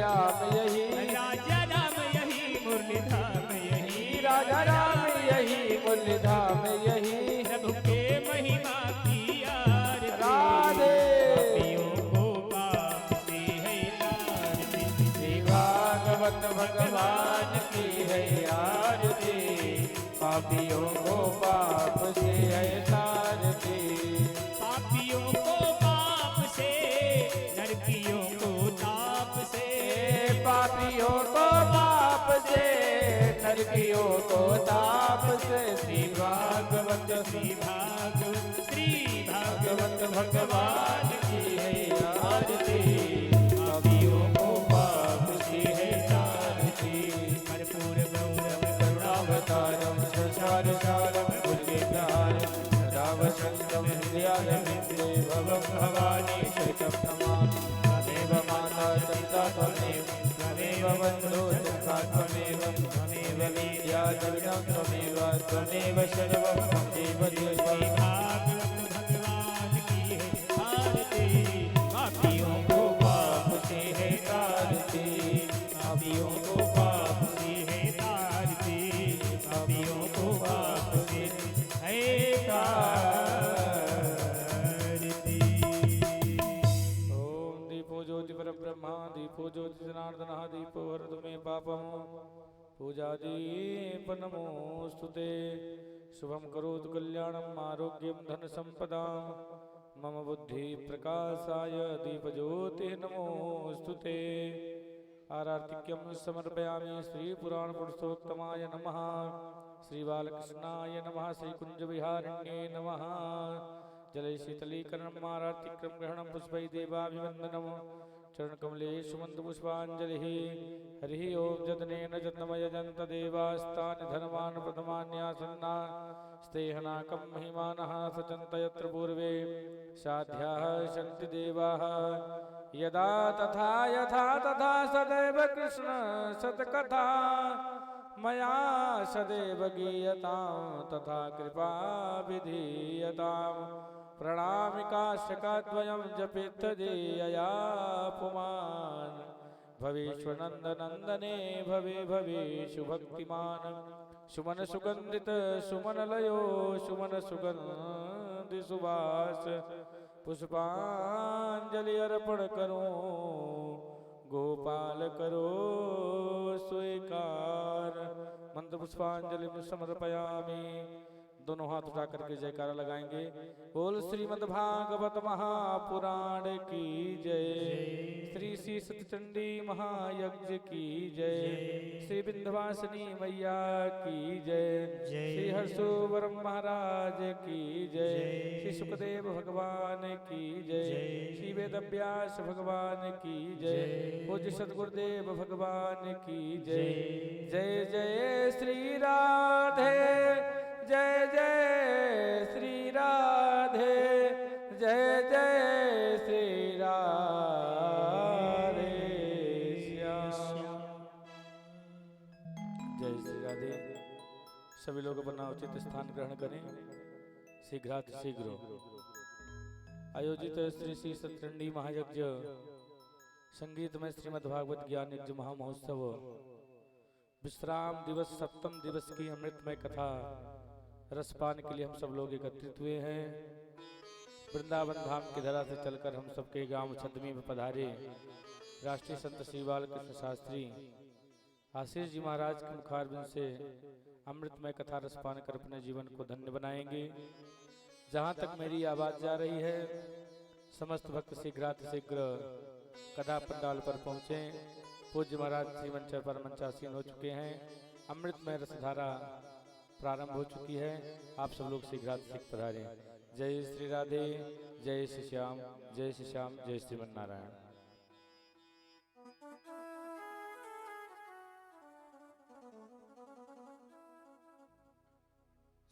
श्याम यही, राजा राम यही मुरली धाम यही, राजा राम यही मुरली धाम यही, प्रभु के महिमा की आरती, राधे पापियों को पाप से है तारती, श्री भागवत भगवान की है आरती, पापियों को पाप से है तारती, पापियों को पाप से, नरकियों को ताप से, पापियों को पाप से, नरकियों को ताप से, श्री भागवत श्री भागवत, श्री भगवत भागवत भगवान की है आरती, पापियों को पाप से है तारती, कर्पूर गौरव करुणावतारम संसार सारम भुजगेन्द्रहारम सदा वसन्तं हृदयारविन्दे भवं भवानी शरणं नमामि, त्वमेव माता पिता त्वमेव, त्वमेव बन्धुः सखा त्वमेव, त्वमेव विद्या द्रविणं त्वमेव, त्वमेव सर्वं त्वमेव देवं, भागवत भगवान की है आरती, पापियों को पाप से है तारती, पापियों को पाप से है तारती, पापियों को पाप से है तारती। ओम दीपो ज्योति परब्रह्मा, दीपो ज्योति जनार्दन, दीपो हरतु मे पापम, पूजा दीप नमोस्तुते, शुभम करोतु कल्याणम आरोग्यम धन संपदाम, मम बुद्धि प्रकाशाय दीप ज्योति नमोस्तुते, आरार्तिक्यम समर्पयामि श्री पुराण पुरुषोत्तमाय नमः, श्री बालकृष्णाय नमः, श्री कुंज विहारिण्ये नमः, जले शीतलीकरणम आरार्तिक्रम ग्रहणम पुष्पै देवाभिवंदनम, चरण कमलेश मंद पुष्पांजलि, हरि ओम जतनेन जतनमय जंत देवास्तानि धनवान् प्रथमान्यासन्ना, स्तेहनाकं महिमानः सचन्त यत्र पूर्वे साध्याः सन्ति देवाः, यदा तथा यथा तथा सदैव कृष्ण सत्कथा, मया सदैव गीयतां तथा कृपा विधीयताम्, प्रणामिकाश्यकाद्वयं जपेत्तदेयया पुमान्, भवेष्वनन्दनन्दने भवे भवेषु भक्तिमान्, सुमन सुगन्धित सुमनलयो सुमन सुगन्धि सुवास, पुष्पांजलि अर्पण करो गोपाल करो स्वीकार, मंत्र पुष्पांजलि समर्पयामि, दोनों हाथ उठा करके जयकारा लगाएंगे। बोल श्रीमद् भागवत महापुराण की जय, श्री श्री सतचंडी महायज्ञ की जय, श्री विंध्यवासिनी मैया की जय, श्री हर्षवर्धन महाराज की जय, श्री सुखदेव भगवान की जय, श्री वेदव्यास भगवान की जय, पूज्य सद्गुरुदेव भगवान की जय। जय जय श्री राधे, जय जय श्री राधे, जय जय श्री राधे श्याम। जय श्री राधे। सभी लोग अपना उचित स्थान ग्रहण करें। शीघ्र आयोजित श्री श्री सतचंडी महायज्ञ संगीत में श्रीमद्भागवत ज्ञान यज्ञ महामहोत्सव विश्राम दिवस सप्तम दिवस की अमृतमय कथा रसपान के लिए हम सब लोग एकत्रित हुए हैं। वृंदावन धाम की धरा से चलकर हम सबके गांव छदमी में पधारे राष्ट्रीय संत श्री बालकृष्ण शास्त्री आशीष जी महाराज के मुखारबिंद से अमृतमय कथा रसपान कर अपने जीवन को धन्य बनाएंगे। जहाँ तक मेरी आवाज जा रही है समस्त भक्त शीघ्र कथा पंडाल पर पहुँचे। पूज्य महाराज श्री मंच पर मंचासीन हो चुके हैं। अमृतमय रसधारा प्रारंभ हो चुकी है। आप सब लोग शीघ्र पधारें। जय श्री राधे, जय श्री श्याम, जय श्री श्याम, जय श्रीमन नारायण।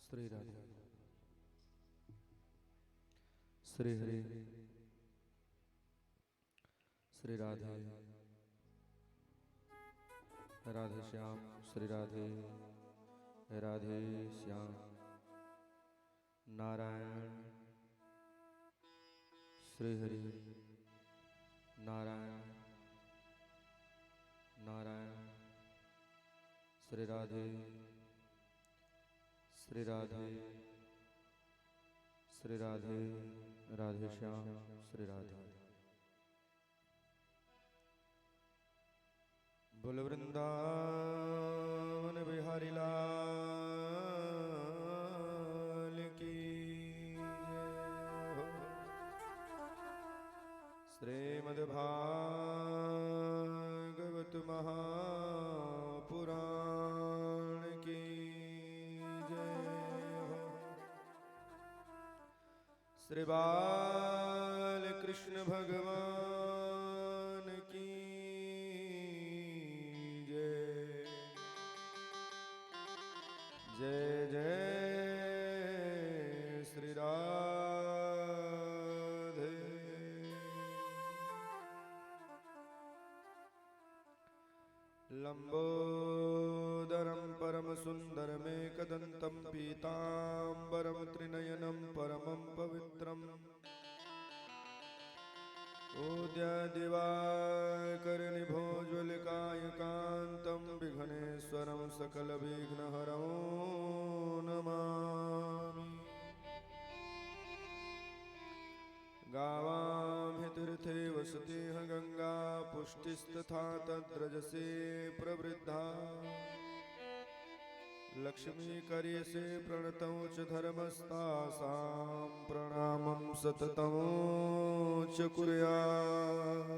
श्री राधे, श्री हरे, श्री राधे, राधे श्याम, श्री राधे, राधे श्याम, नारायण, श्री हरि, नारायण, नारायण। श्री राधे श्री राधे श्री राधे राधे श्याम श्री राधे। बोल वृंदावन बिहारी लाल की जय हो। श्रीमद्भागवत महापुराण की जय हो। श्री बाल कृष्ण भगवान की जय। जय जय श्री राधे। लंबोदरम परम सुंदरमेकदंतं पीतांबरं त्रिनयनं परमं पवित्रम् उद्यदिवाकरनिभोज्वलकायकान्तं विघ्नेश्वरं सकलविघ्नहरं नमामि। गावां हि तीर्थे वसति गंगा पुष्टिस्तथा तद्रजसे प्रवृद्धा। लक्ष्मी करियसे प्रणतौ च धर्मस्तासां प्रणामं सततं च कुर्यात्।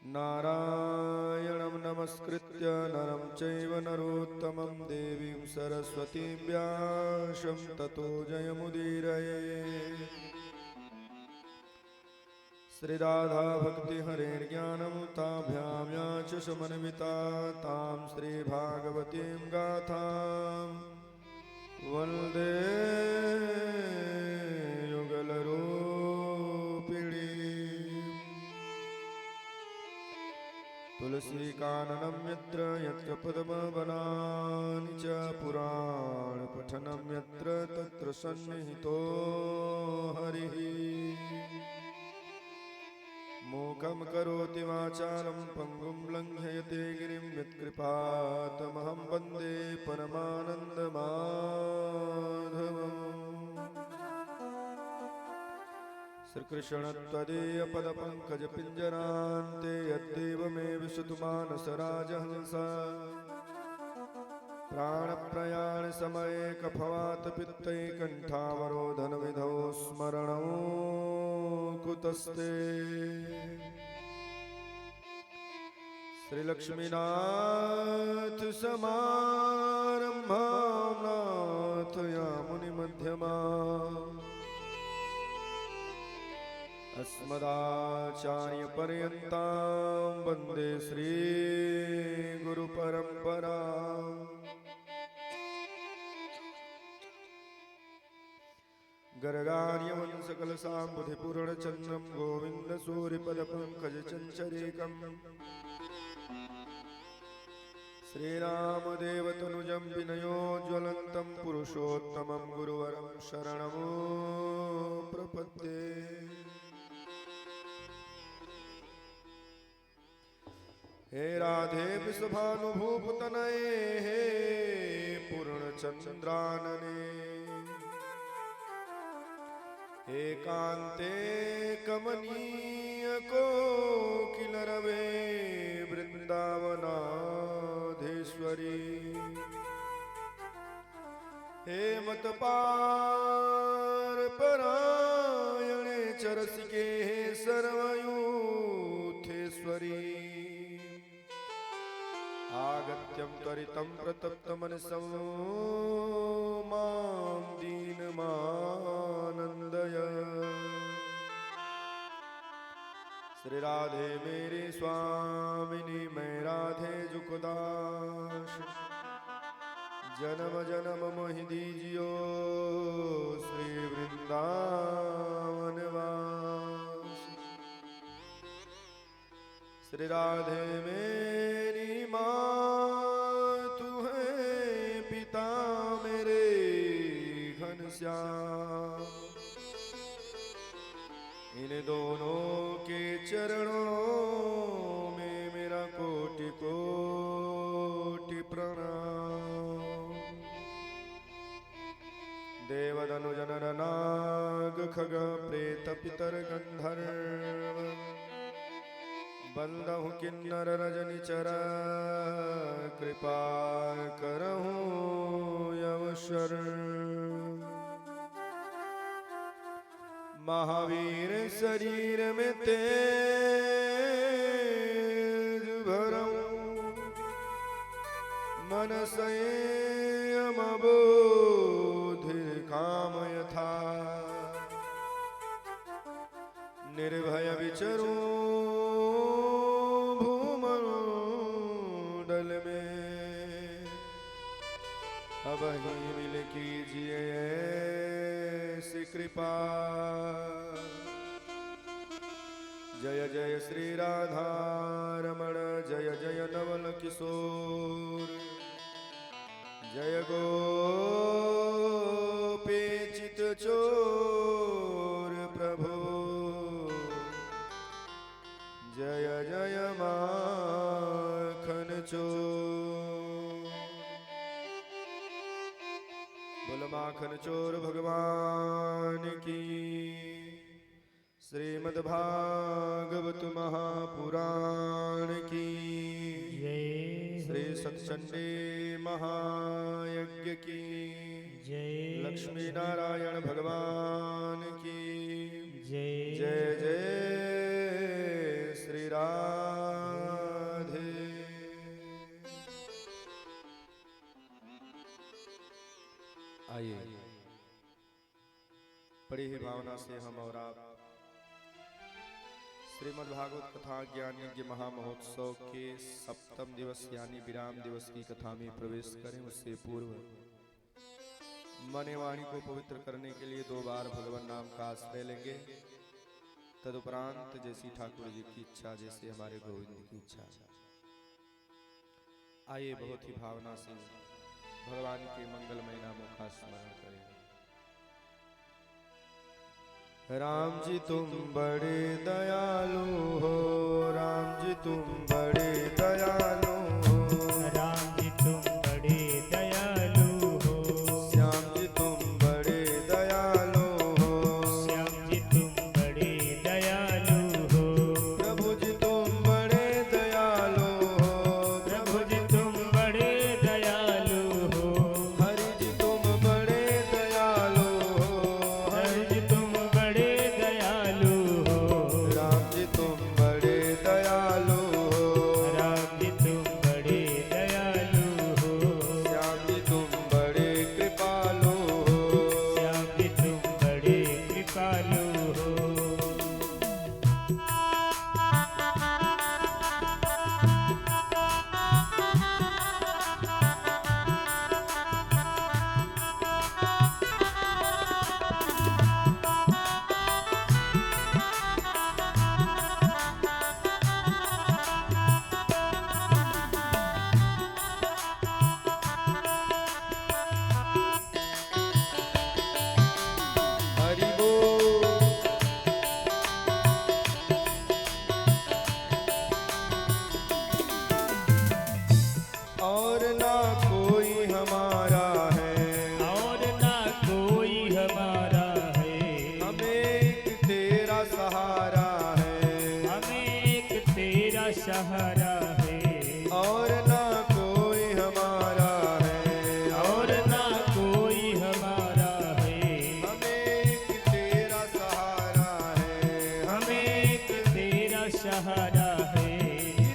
नारायणं नमस्कृत्य नरं चैव नरोत्तमं देवीं सरस्वतीं व्यासं ततो जयमुदीरये। श्री राधा भक्ति हरेण ज्ञानमुताभ्यां या च समन्विता तां श्री भागवतीं गाथां वन्दे युगलरूपिणीम्। तुलसी काननं यत्र यत्र पद्मवनानि च पुराणपठनं यत्र तत्र सन्निहितो हरिः। मूकं करोति वाचालं पङ्गुं लङ्घयते गिरिं यत्कृपातमहं वन्दे परमानन्दमाधवम्। श्रीकृष्णत्वदीयपदपङ्कजपिञ्जरान्ते यद्देव मे विशतुमानसराजहंस। प्राणप्रयाणसमये कफवातपित्तैकण्ठावरोधनविधौ स्मरणं कुतस्ते। श्रीलक्ष्मीनाथ समारम्भां नाथयामुनिमध्यमाम् अस्मदाचार्यपर्यन्तां वन्दे श्रीगुरुपरम्पराम्। गर्गार्यवंशकलसाम्बुधिपूर्णचन्द्रं गोविन्दसूरिपदपङ्कजचञ्चरीकम् श्रीरामदेवतनुजं विनयोज्वलन्तं पुरुषोत्तमं गुरुवरं शरणं प्रपद्ये। हे राधे विश्वभानुभूतनये हे पूर्णचन्द्रानने एकान्ते कमनीय कोकिलरवे वृन्दावनाधीश्वरी। हे मतपारपरायणे चरसिके हे सर्वयूथेश्वरी। आगत्यं त्वरितं प्रतप्तमनसं मां दीनमानन्दय। श्री राधे मेरी स्वामिनी मैं राधे जुकदास। जन्म जन्म मोहि दीजियो श्री वृंदावन वास। श्री राधे मेरी माँ तू है पिता मेरे घनश्याम। इन दोनों के चरणों देवदनुजनर नाग खग प्रेत पितर गंधर्व बंदहु किन्नर रजनी चर कृपा करहूँ यवशर महावीर शरीर में तेज भरऊं मन संयम बोधि काम यथा निर्भय विचरूं भूमंडल में अब ही मिल कीजिए ऐसी कृपा जय जय श्री राधा रमण जय जय नवल किशोर जय गोपीचित चोर प्रभु जय जय माखन चोर बोल माखन चोर भगवान की श्रीमद्भागवत महापुराण की श्री सत्संडे महायज्ञ की लक्ष्मी नारायण भगवान की जय जय श्री राधे। आइए बड़ी ही भावना से हम और आप श्रीमद् भागवत कथा ज्ञान यज्ञ महामहोत्सव के सप्तम दिवस यानी विराम दिवस की कथा में प्रवेश करें। उससे पूर्व मन वाणी को पवित्र करने के लिए 2 बार भगवान नाम का आश्रय लेंगे। तदुपरांत जैसी ठाकुर जी की इच्छा जैसे हमारे गोविंद की इच्छा। आइए बहुत ही भावना से भगवान के मंगलमय नामों का स्मरण करें। राम जी तुम बड़े दयालु हो, राम जी तुम बड़े दयालु हो, राम जी तुम बड़े दयालु हो, श्याम जी तुम बड़े दयालु हो, श्याम जी तुम बड़े दयालु हो, प्रभु जी तुम बड़े दयालु हो, प्रभु जी तुम बड़े दयालु हो, हरि जी तुम बड़े दयालु हो, हरि जी तुम बड़े दयालु हो, राम जी तुम बड़े दयालु हो, राम जी तुम बड़े दयालु हो, श्याम जी तुम बड़े कृपालु हो, श्याम जी तुम बड़े कृपालु हो। हरि बोल। और ना कोई हमारा है, और ना कोई हमारा है, हमें एक तेरा सहारा है, हमें एक तेरा सहारा है, और ना कोई हमारा है, और ना कोई हमारा है, हमें एक तेरा सहारा है, हमें एक तेरा सहारा है।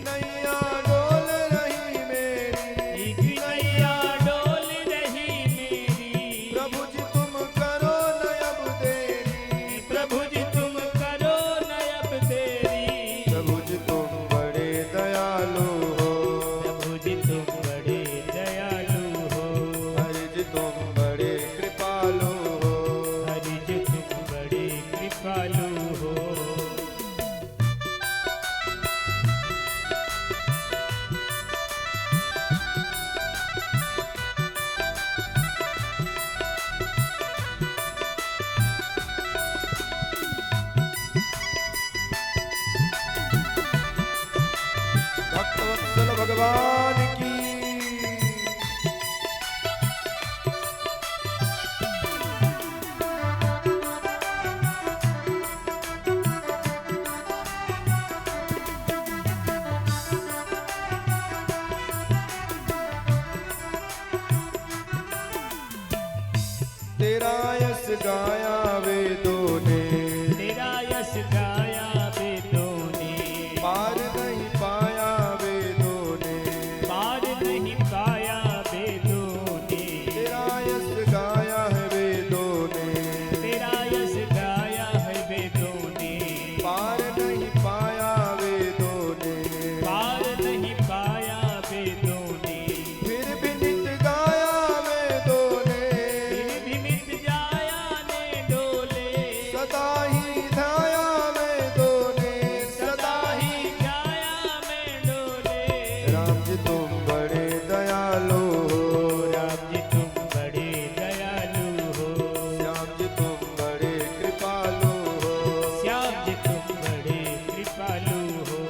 नैया डोल रही मेरी, एक नैया डोल रही मेरी, प्रभु जी तुम करो न अब देरी, प्रभु जी तुम करो न अब देरी, प्रभु जी तुम बड़े दयालु हो, प्रभु जी तुम बड़े दयालु हो, हरि जी तुम बड़े कृपालु हो, हरि जी तुम बड़े कृपालु हो। तेरा यश गाया वेदों ने, तेरा यश गाया वेदों ने, पार नहीं पाया वेदों ने, पार नहीं पाया वेदों ने, तेरा यश गाया है वेदों ने, तेरा यश गाया है वेदों ने, पार नहीं पाया वेदों ने, पार नहीं पाया वेदों ने, फिर भी नित गाया वेदों ने, फिर भी नित जाया ने डोले, सदा ही धाया वेदों ने, सदा ही जाया में डोले। राम जी तुम बड़े दयालु हो, राम जी तुम बड़े दयालु हो, श्याम जी तुम बड़े कृपालु हो, श्याम जी तुम बड़े कृपालु हो।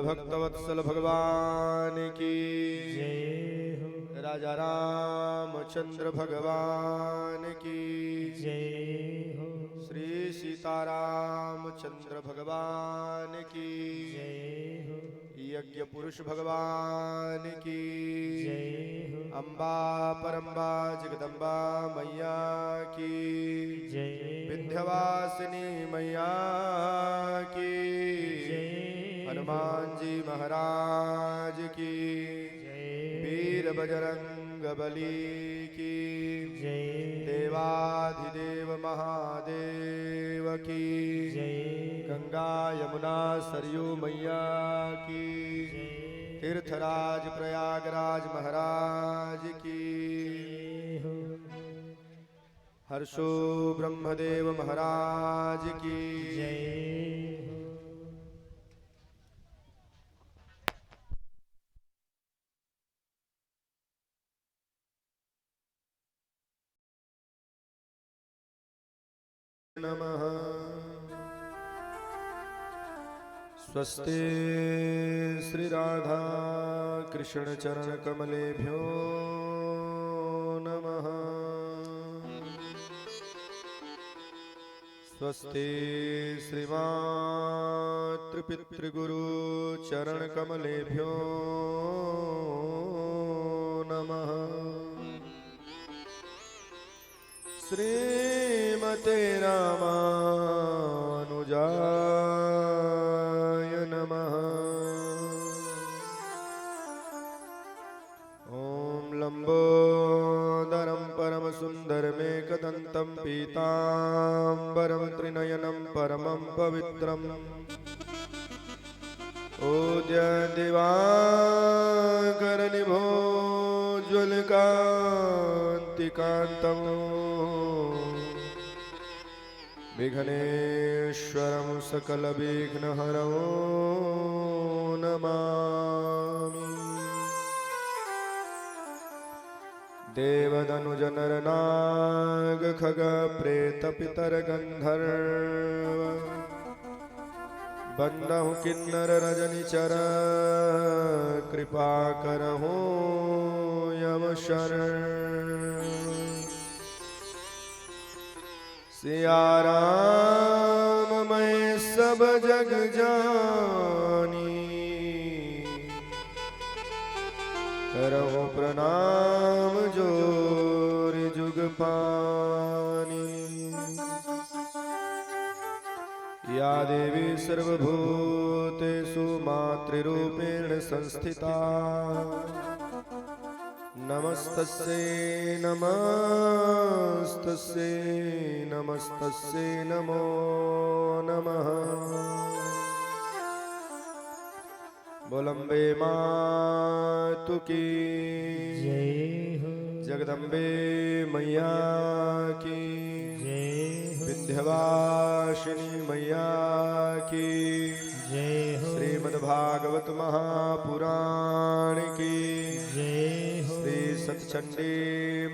भक्तवत्सल भगवान की जय हो, राजा रामचंद्र भगवान की जय हो, श्री सीतारामचंद्र भगवान की जय हो, यज्ञ पुरुष भगवान की जय हो, अम्बा परम्बा जगदम्बा मैया की जय विंध्यवासिनी मैया की हनुमान जी महाराज की वीर बजरंग बली की देवाधिदेव महादेव की गंगा यमुना सरयू मैया की तीर्थराज प्रयागराज महाराज की हर्षो ब्रह्मदेव महाराज की नमः। स्वस्ति श्री राधा कृष्ण चरण कमलेभ्यो नमः। स्वस्ति श्रीमातृपितृगुरु चरण कमलेभ्यो नमः। श्रीमते रामानुजाय नमः। ॐ लंबोदरं परमसुन्दरमेकदन्तं पीताम्बरं त्रिनयनं परमं पवित्रम् उद्यदिवाकरनिभोज्वलकान्तिकान्तम् विघ्नेश्वरं सकलविघ्नहरं नमामि। देवदनुजनरनागखगप्रेतपितरगन्धर्व बन्धु किन्नर रजनिचर कृपाकरहु यम शरण। सिया राम मैं सब जग जानी करहु प्रणाम जोर जुग पानी। या देवी सर्वभूतेषु मातृरूपेण संस्थिता नमस्तस्यै नमस्तस्यै नमस्तस्यै नमो नमः। बोलंबे मातु की जगदम्बे मैया की विंध्यवासिनी मैया की श्रीमद्भागवत महापुराण की श्री सतचंडी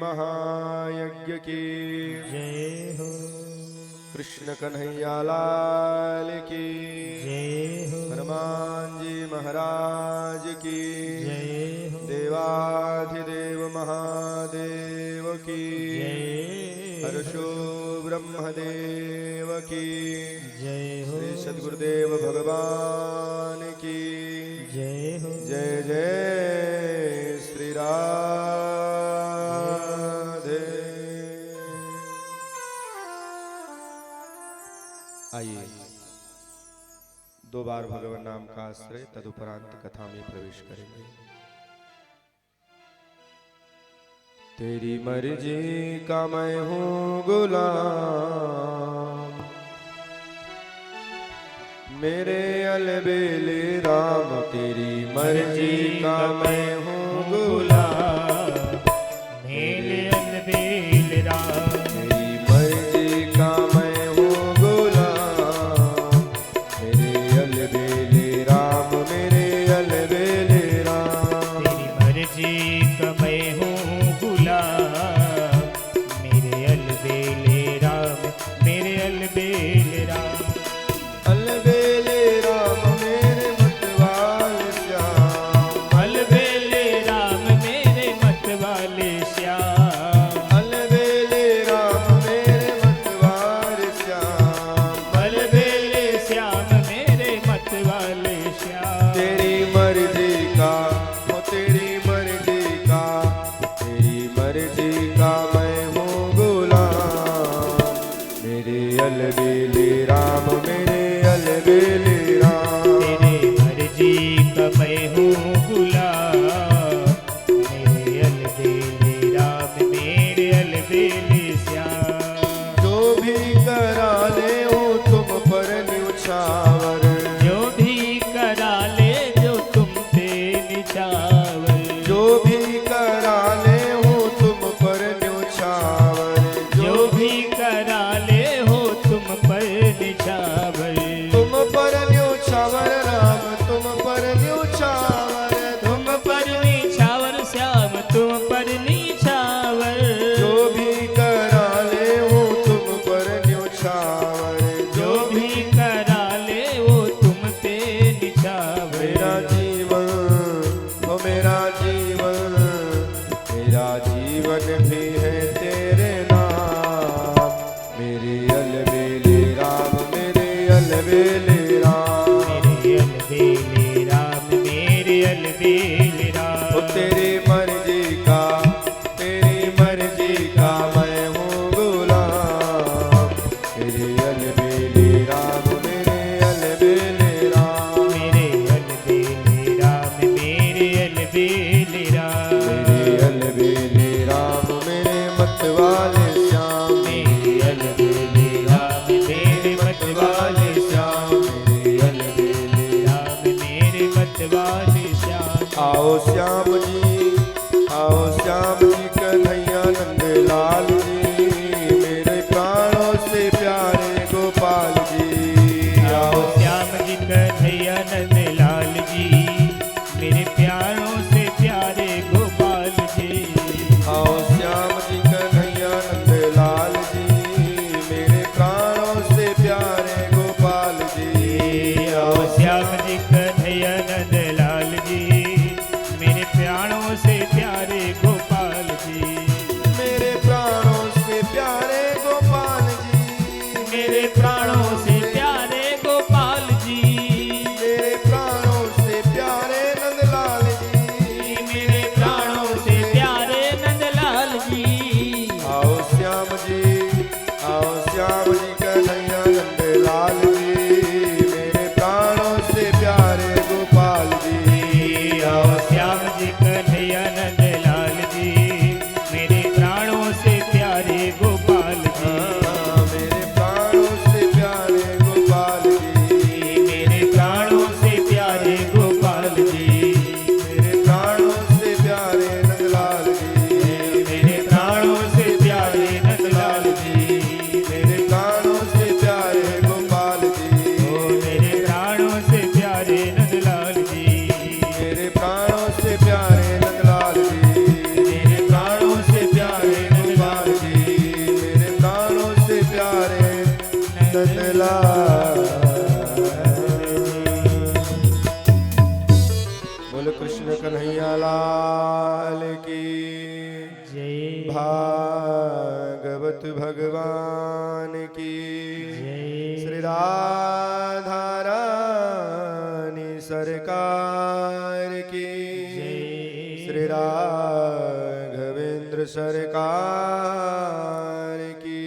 महायज्ञ की कृष्ण कन्हैया लाल की हनुमान जी महाराज की देवाधिदेव महादेव की हर्षो ब्रह्मदेव की श्री सद्गुरुदेव भगवान की जय जय श्री राधे। आइए दो बार भगवान नाम का आश्रय तदुपरांत कथा में प्रवेश करेंगे। तेरी मर्जी का मैं हूँ गुलाम मेरे अलबेले राम। तेरी मर्जी का मैं हूँ गुलाम मेरे अलबेले राम। तेरी मर्जी का मैं हूँ गुलाम मेरे अलबेले राम मेरे अलबेले राम। तेरी मर्जी का मैं हूँ गुलाम मेरे अलबेले राम मेरे अलबेले राम। अलबेले राम मेरे मतवाले न्योछावर तुम पर निछावर श्याम तुम पर निछावर जो भी करा ले वो तुम पर न्योछावर जो भी करा ले वो तुम पे निछावर मेरा जीवन ओ मेरा जीवन भी है तेरे नाम मेरे अलबेले राम मेरे अलबेले राम मेरे अलबेले राम मेरे अलबेले राम ओ तेरी मर्जी का मैं हूँ गुलाम मेरे अलबेले राम मेरे अलबेले राम मेरे अलबेले राम मेरे अलबेले राम मेरे अलबेले राम मेरे मतवाले श्याम मेरे अलबेले राम मेरे मतवाले श्याम मेरे अलबेले राम मेरे मतवाले श्याम आओ श्याम जी कन्हैया नंद लाल जी मेरे प्राणों से प्यारे गोपाल जी आओ श्याम जी कन्हैया नंद लाल जी मेरे प्यारों से प्यारे गोपाल जी आओ श्याम जी कन्हैया नंद लाल जी मेरे प्राणों से प्यारे गोपाल जी आओ श्याम जी कन्हैया नंद लाल जी मेरे प्राणों से प्यारे गोपाल जी मेरे प्राणों से प्यारे गोपाल जी मेरे प्राणों से प्यारे गोपाल जी मेरे प्राणों से प्यारे नंदलाल जी मेरे प्राणों से प्यारे नंदलाल जी आओ श्याम जी कन्हैया नंदलाल जी मेरे प्राणों से प्यारे गोपाल जी आओ श्याम जी कन्हैया नंदलाल जी मेरे प्राणों से प्यारे गोपाल जी मेरे प्राणों से प्यारे गोपाल जी मेरे प्राणों से प्यारे गोपाल जी मेरे प्राणों से प्यारे नंदलाल जी मेरे प्राणों से प्यारे नंदलाल जी मेरे प्राणों से प्यारे गोपाल जी ओ मेरे प्राणों से प्यारे नंदलाल जी मेरे प्राणों से प्यारे नंदलाल जी मेरे प्राणों से प्यारे गोपाल जी मेरे प्राणों से प्यारे नंदलाल बोल कृष्ण कन्हैया लाल की जय भागवत भगवान की श्री राधा रानी सरकार की श्री राघवेंद्र सरकार की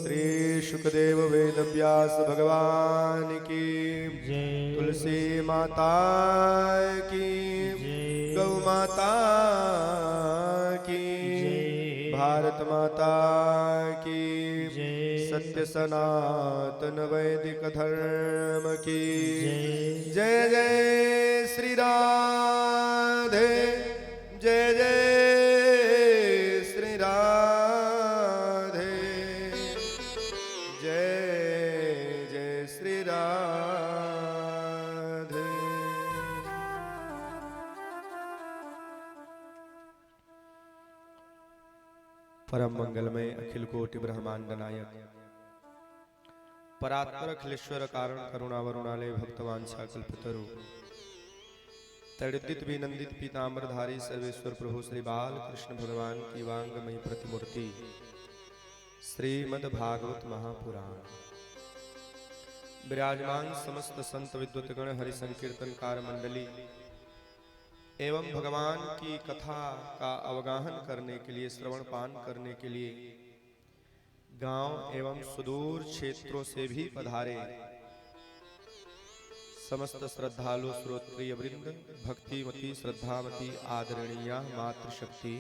श्री सुखदेव वेद व्यास भगवान की तुलसी माता की गौ माता की भारत माता की सत्य सनातन वैदिक धर्म की जय जय श्री राधे जय जय श्री राधे जय जय श्री राधे परम मंगलमय अखिल कोटि ब्रह्मांड नायक परात्पर अखिलेश्वर कारण करुणा वरुणालय भक्तवांछा कल्पतरु तड़ित विनंदित पीताम्बरधारी सर्वेश्वर प्रभु श्री बाल कृष्ण भगवान की वांगमयी प्रतिमूर्ति श्रीमद् भागवत महापुराण विराजमान समस्त संत विद्वतगण हरि संकीर्तनकार मंडली एवं भगवान की कथा का अवगाहन करने के लिए श्रवण पान करने के लिए गांव एवं सुदूर क्षेत्रों से भी पधारे समस्त श्रद्धालु श्रोत्रिय वृंद भक्तिमती श्रद्धामती आदरणीय मातृशक्ति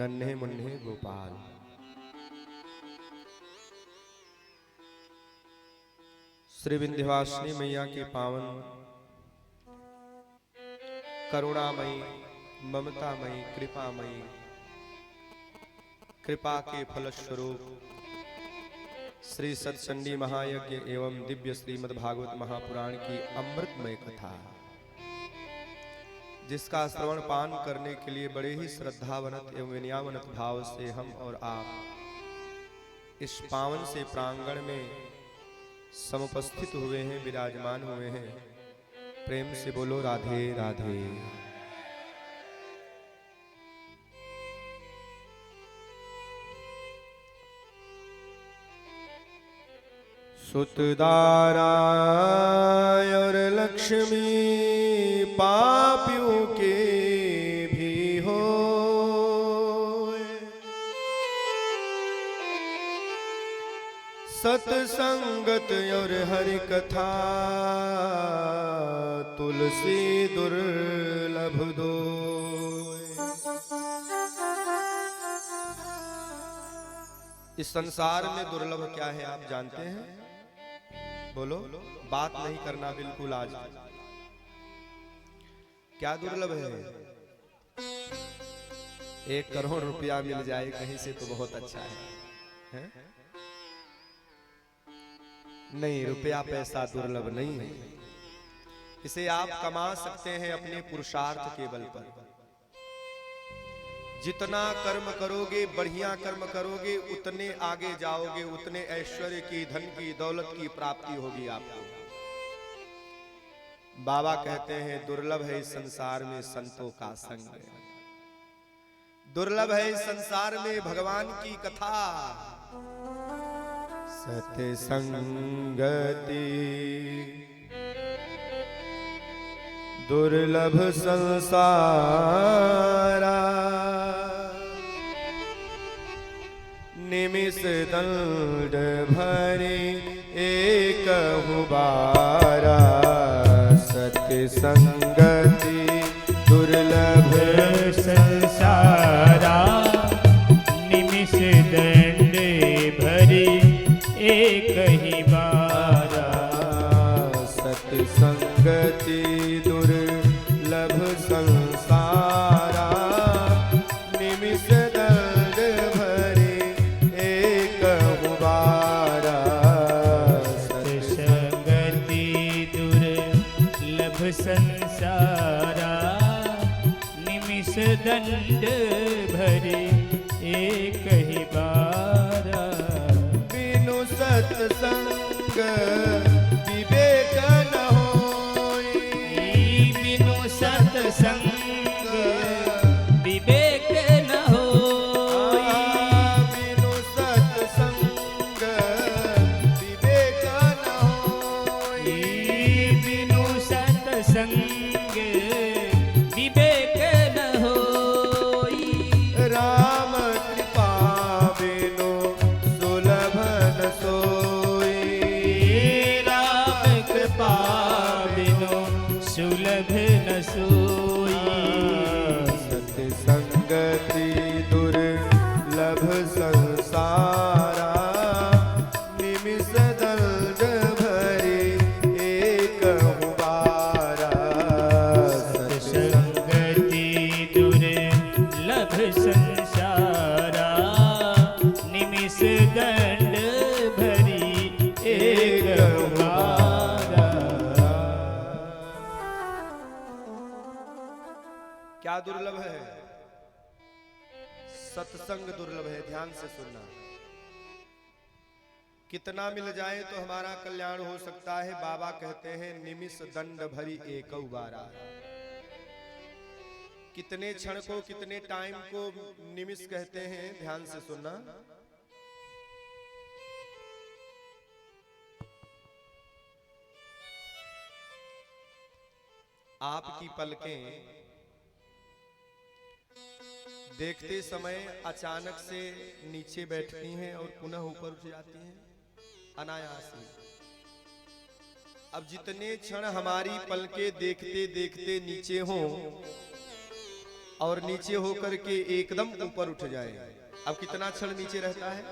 नन्हे मुन्ने गोपाल श्री विंध्यवासिनी मैया के पावन करुणामयी ममतामयी कृपामयी कृपा के फलस्वरूप श्री सतचंडी महायज्ञ एवं दिव्य श्रीमद् भागवत महापुराण की अमृतमय कथा, जिसका श्रवण पान करने के लिए बड़े ही श्रद्धावनत एवं विनयावनत भाव से हम और आप इस पावन से प्रांगण में समुपस्थित हुए हैं, विराजमान हुए हैं। प्रेम से बोलो राधे राधे। सुतदारा और लक्ष्मी पापियों के भी हो, सत्संगत और हरि कथा तुलसी दुर्लभ दो। इस संसार में दुर्लभ क्या है आप जानते हैं? बोलो, बात नहीं करना बिल्कुल। आज क्या दुर्लभ है? 1 करोड़ रुपया मिल जाए कहीं से तो बहुत अच्छा है? नहीं, रुपया पैसा दुर्लभ नहीं है। इसे आप कमा सकते हैं अपने पुरुषार्थ के बल पर। जितना कर्म करोगे, बढ़िया कर्म करोगे, उतने आगे जाओगे, उतने ऐश्वर्य की, धन की, दौलत की प्राप्ति होगी आपको। बाबा कहते हैं दुर्लभ है इस संसार में संतों का संग, दुर्लभ है इस संसार में भगवान की कथा। सत्संगति दुर्लभ संसारा, निमिष दंड भरे एक बारा। सत्संगति दुर्लभ संसारा, निमिष दंड भरे एक ही बारा। सत्संगति दुर्लभ संसारा, निमिष दंड भरे एक बारा। सत्संगति दुर्लभ संसारा, निमिष दंड भरे एक ही बारा। बिनु सत्संग विवेक न होई, बिनु सत्संग विवेक न होई। बिनु सत्संग विवेक न होई। बिनु सत्संग विवेक न होई। राम कृपा बिनु सुलभ न सोई। राम कृपा बिनु सुलभ न सोई। सत्संगति दुर्लभ संसारा, निमिष दंड भरे एक बारा। सत्संगति दुर्लभ संसारा, निमिष दंड भरी एक बारा। क्या दुर्लभ है? सत्संग दुर्लभ है। ध्यान से सुनना। कितना मिल जाए तो हमारा कल्याण हो सकता है? बाबा कहते हैं निमिष दंड भरी एक बारा। कितने क्षण को, कितने टाइम को निमिष कहते हैं? ध्यान से सुनना। आपकी पलकें देखते समय अचानक से नीचे बैठती हैं और पुनः ऊपर उठ जाती हैं अनायास ही। अब जितने क्षण हमारी पलकें देखते देखते नीचे हों और नीचे होकर के एकदम ऊपर उठ जाए, अब कितना क्षण नीचे रहता है?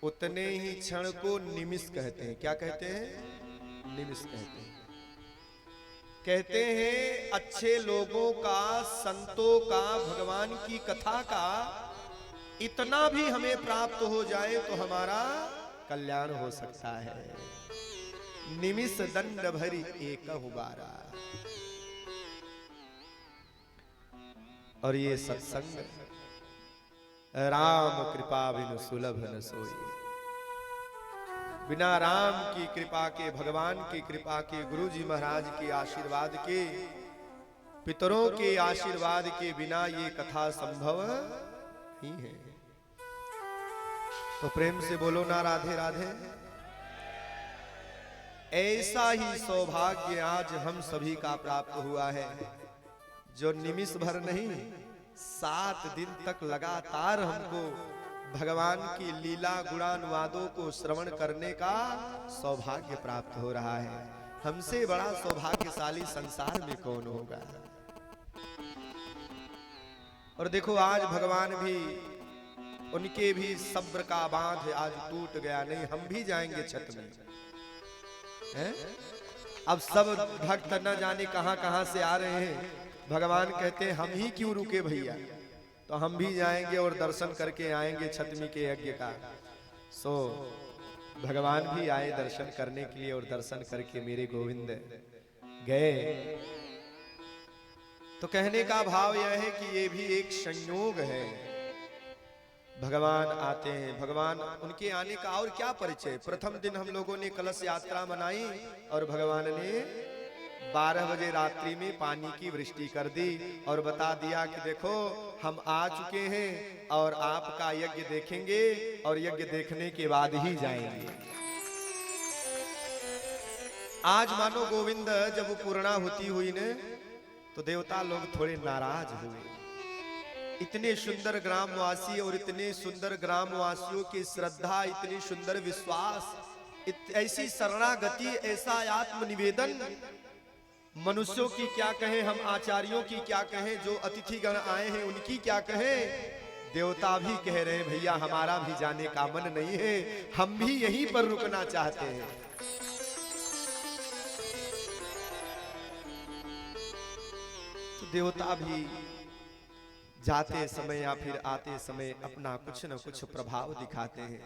उतने ही क्षण को निमिष कहते हैं। क्या कहते हैं? निमिष कहते हैं। कहते हैं अच्छे लोगों का, संतों का, भगवान की कथा का इतना भी हमें प्राप्त हो जाए तो हमारा कल्याण हो सकता है। निमिष दंड भरी एक बारा। और ये सत्संग राम कृपा बिनु सुलभ न सोई। बिना राम की कृपा के, भगवान की कृपा के, गुरु जी महाराज के आशीर्वाद के, पितरों के आशीर्वाद के बिना ये कथा संभव नहीं है। तो प्रेम से बोलो ना राधे राधे। ऐसा ही सौभाग्य आज हम सभी का प्राप्त हुआ है, जो निमिष भर नहीं 7 दिन तक लगातार हमको भगवान की लीला गुणानुवादों को श्रवण करने का सौभाग्य प्राप्त हो रहा है। हमसे बड़ा सौभाग्यशाली संसार में कौन होगा। और देखो आज भगवान भी, उनके भी सब्र का बांध आज टूट गया। नहीं, हम भी जाएंगे छत में हैं? अब सब भक्त न जाने कहां कहां से आ रहे हैं। भगवान कहते हैं हम ही क्यों रुके भैया, तो हम भी जाएंगे और दर्शन करके आएंगे छतमी के यज्ञ का। सो भगवान भी आए दर्शन करने के लिए, और दर्शन करके मेरे गोविंद गए। तो कहने का भाव यह है कि ये भी एक संयोग है। भगवान आते हैं, भगवान, उनके आने का और क्या परिचय। प्रथम दिन हम लोगों ने कलश यात्रा मनाई और भगवान ने 12 बजे रात्रि में पानी की वृष्टि कर दी और बता दिया कि देखो हम आ चुके हैं और आपका यज्ञ देखेंगे और यज्ञ देखने के बाद ही जाएंगे। आज मानो गोविंद जब पूर्णाहुति हुई ने तो देवता लोग थोड़े नाराज हुए। इतने सुंदर ग्रामवासी और इतने सुंदर ग्रामवासियों की श्रद्धा, इतनी सुंदर विश्वास, ऐसी शरणागति, ऐसा आत्मनिवेदन, मनुष्यों की क्या कहें, हम आचार्यों की क्या कहें, जो अतिथिगण आए हैं उनकी क्या कहें। देवता भी कह रहे हैं भैया हमारा भी जाने का मन नहीं है, हम भी यहीं पर रुकना चाहते हैं। तो देवता भी जाते समय या फिर आते समय अपना कुछ न कुछ प्रभाव दिखाते हैं।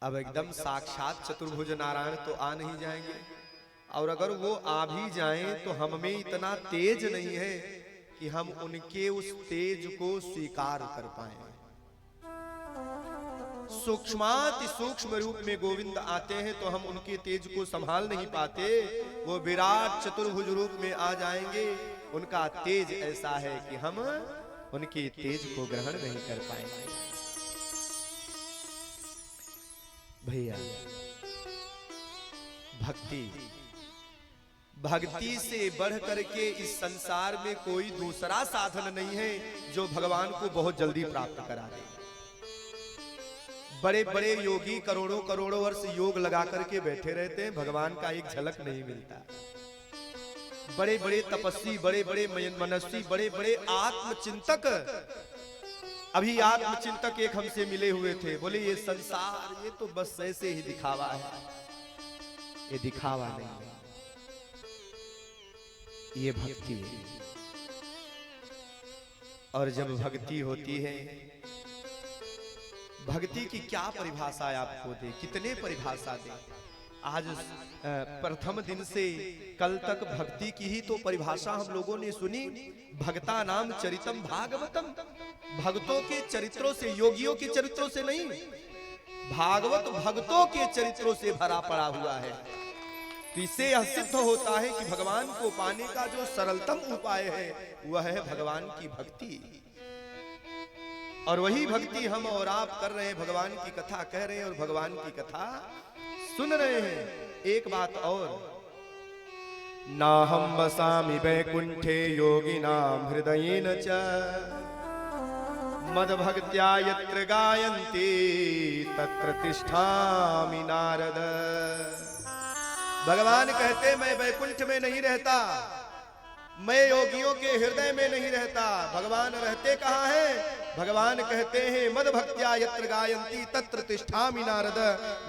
अब एकदम साक्षात चतुर्भुज नारायण तो आ नहीं जाएंगे, और अगर वो आ भी जाएं तो हम में इतना तेज नहीं है कि हम उनके उस तेज को स्वीकार कर पाए। सूक्ष्माति सूक्ष्म रूप में गोविंद आते हैं तो हम उनके तेज को संभाल नहीं पाते। वो विराट चतुर्भुज रूप में आ जाएंगे, उनका तेज ऐसा है कि हम उनके तेज को ग्रहण नहीं कर पाएंगे। भैया भक्ति से बढ़ करके इस संसार में कोई दूसरा साधन नहीं है जो भगवान को बहुत जल्दी प्राप्त करा दे। बड़े बड़े योगी करोड़ों करोड़ों वर्ष योग लगा करके बैठे रहते हैं, भगवान का एक झलक नहीं मिलता। बड़े बड़े तपस्वी, बड़े बड़े मनस्वी, बड़े बड़े आत्मचिंतक, अभी आत्मचिंतक एक हमसे मिले हुए थे, बोले ये संसार ये तो बस ऐसे ही दिखावा है। ये दिखावा नहीं है, ये भक्ति है। और जब भक्ति होती है, भक्ति की क्या परिभाषा आपको दे, कितने परिभाषा दे। आज प्रथम दिन से कल तक भक्ति की ही तो परिभाषा हम लोगों ने सुनी। भक्ता नाम चरितम भागवतम, भक्तों के चरित्रों से, योगियों के चरित्रों से नहीं, भागवत भक्तों के चरित्रों से भरा पड़ा हुआ है। तो इससे यह सिद्ध होता है कि भगवान को पाने का जो सरलतम उपाय है वह है भगवान की भक्ति। और वही भक्ति हम और आप कर रहे हैं, भगवान की कथा कह रहे हैं और भगवान की कथा सुन रहे हैं। एक बात और, ना हम बसामि वैकुंठे योगिनां हृदयेन च मद भक्त्या यत्र गायन्ति तत्र तिष्ठामि नारद। भगवान कहते मैं वैकुंठ में नहीं रहता, मैं योगियों के हृदय में नहीं रहता। भगवान रहते कहाँ हैं? भगवान कहते हैं मद भक्त्या यत्र गायन्ति तत्र तिष्ठामि नारद।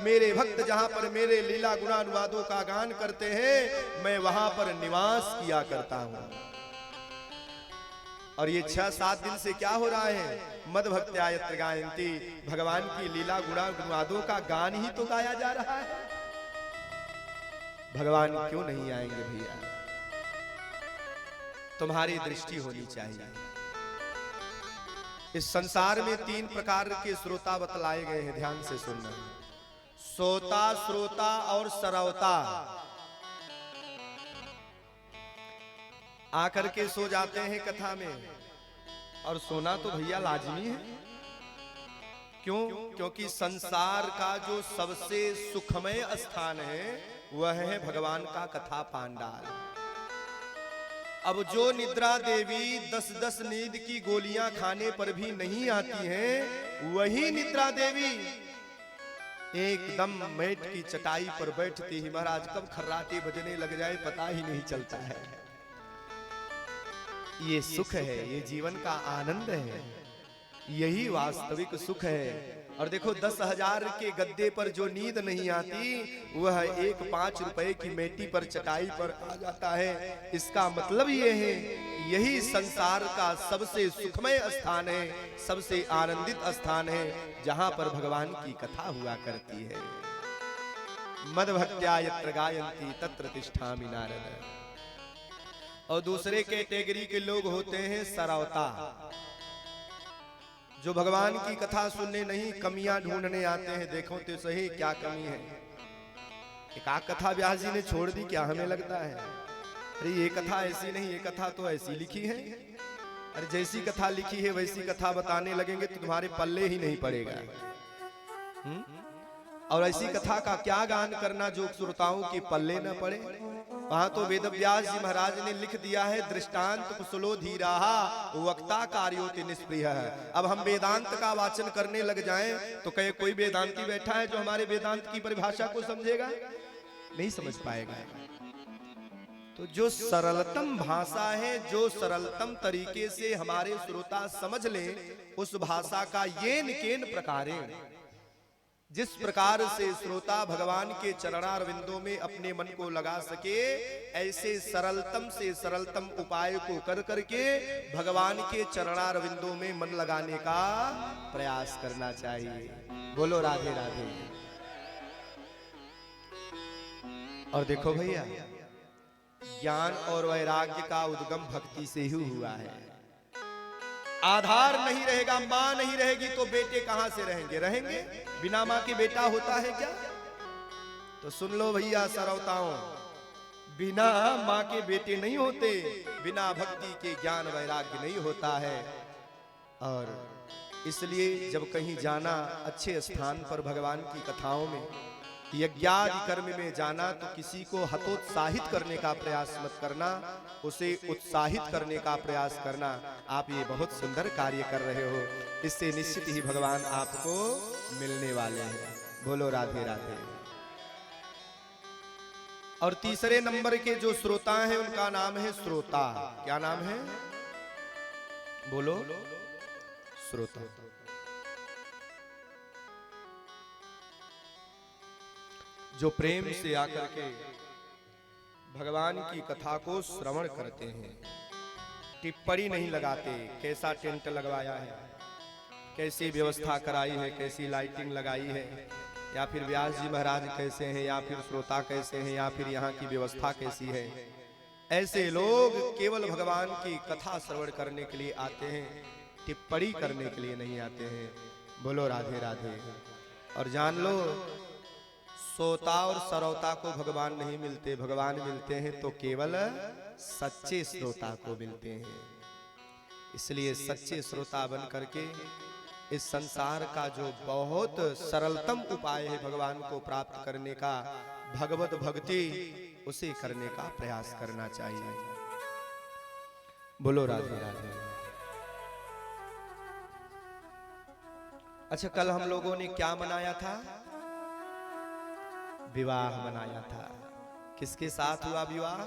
मेरे भक्त जहां पर मेरे लीला गुणानुवादों का गान करते हैं, मैं वहां पर निवास किया करता हूं। और ये 6-7 दिन से क्या हो रहा है? मद भक्त्या यत्र गायन्ति, भगवान की लीला गुणा गुणादों का गान ही तो गाया जा रहा है। भगवान क्यों नहीं आएंगे भैया? तुम्हारी दृष्टि होनी चाहिए। इस संसार में 3 प्रकार के श्रोता बतलाए गए हैं, ध्यान से सुनना। सोता, श्रोता और सरवता। आकर के सो जाते हैं कथा में, और सोना तो भैया लाजमी है। क्यों? क्योंकि संसार का जो सबसे सुखमय स्थान है वह है भगवान का कथा पांडाल। अब जो निद्रा देवी 10-10 नींद की गोलियां खाने पर भी नहीं आती हैं, वही निद्रा देवी एकदम मैट की चटाई पर बैठती ही महाराज कब खर्राटे बजने लग जाए पता ही नहीं चलता है। ये सुख है, ये जीवन का आनंद है, यही वास्तविक सुख है। और देखो 10,000 के गद्दे पर जो नींद नहीं आती वह एक 5 रुपए की मेटी पर चटाई पर आ जाता है। इसका मतलब ये है यही संसार का सबसे सुखमय स्थान है, सबसे आनंदित स्थान है, जहां पर भगवान की कथा हुआ करती है। मद भक्त्या यत्र गायन्ति तत्र तिष्ठामि नारद। और दूसरे कैटेगरी के लोग होते हैं सरवता, जो भगवान की कथा सुनने नहीं कमियां ढूंढने आते हैं। देखो तो सही क्या कमी है। एक कथा व्यास जी ने छोड़ दी क्या हमें लगता है? अरे ये कथा ऐसी नहीं, ये कथा तो ऐसी लिखी है। अरे जैसी कथा लिखी है वैसी कथा बताने लगेंगे तो तुम्हारे पल्ले ही नहीं पड़ेगा। और ऐसी कथा का क्या गान करना जो श्रोताओं के पल्ले न पड़े। वहां तो वेदव्यास जी महाराज ने लिख दिया है, दृष्टांत कुशलो धीराहा वक्ता कार्योति निष्प्रिय। अब हम वेदांत का वाचन करने लग जाएं तो कहे कोई वेदांती बैठा है जो हमारे वेदांत की परिभाषा को समझेगा? नहीं समझ पाएगा। तो जो सरलतम भाषा है, जो सरलतम तरीके से हमारे श्रोता समझ लें, उस भाषा का येन केन प्रकारेण, जिस प्रकार से श्रोता भगवान के चरणारविंदों में अपने मन को लगा सके, ऐसे सरलतम से सरलतम उपाय को कर करके भगवान के चरणारविंदों में मन लगाने का प्रयास करना चाहिए। बोलो राधे राधे। और देखो भैया, ज्ञान और वैराग्य का उद्गम भक्ति से ही हुआ है। आधार नहीं रहेगा, मां नहीं रहेगी तो बेटे कहां से रहेंगे? रहेंगे? बिना मां के बेटा होता है क्या? तो सुन लो भैया सरवताओं, बिना मां के बेटे नहीं होते, बिना भक्ति के ज्ञान वैराग्य नहीं होता है। और इसलिए जब कहीं जाना, अच्छे स्थान पर भगवान की कथाओं में, यज्ञादि कर्म में जाना, तो किसी को हतोत्साहित करने का प्रयास मत करना, उसे उत्साहित करने का प्रयास करना। आप ये बहुत सुंदर कार्य कर रहे हो, इससे निश्चित ही भगवान आपको मिलने वाले हैं। बोलो राधे राधे। और तीसरे नंबर के जो श्रोता हैं उनका नाम है श्रोता। क्या नाम है? बोलो श्रोता। जो प्रेम से आकर के भगवान की कथा को श्रवण करते हैं, टिप्पणी नहीं लगाते, कैसा टेंट लगवाया है, कैसी व्यवस्था कराई है, कैसी लाइटिंग लगाई है, या फिर व्यास जी महाराज कैसे हैं, या फिर श्रोता कैसे हैं, या फिर यहाँ की व्यवस्था कैसी है। ऐसे लोग केवल भगवान की कथा श्रवण करने के लिए आते हैं, टिप्पणी करने के लिए नहीं आते हैं। बोलो राधे राधे। और जान लो, सोता और सरवता को भगवान नहीं मिलते, भगवान मिलते हैं तो केवल सच्चे श्रोता को मिलते हैं। इसलिए सच्चे श्रोता बन करके इस संसार का जो बहुत सरलतम उपाय है भगवान को प्राप्त करने का, भगवत भक्ति, उसे करने का प्रयास करना चाहिए। बोलो राधे राधे। अच्छा, कल हम लोगों ने क्या मनाया था? विवाह मनाया था। किसके साथ हुआ विवाह?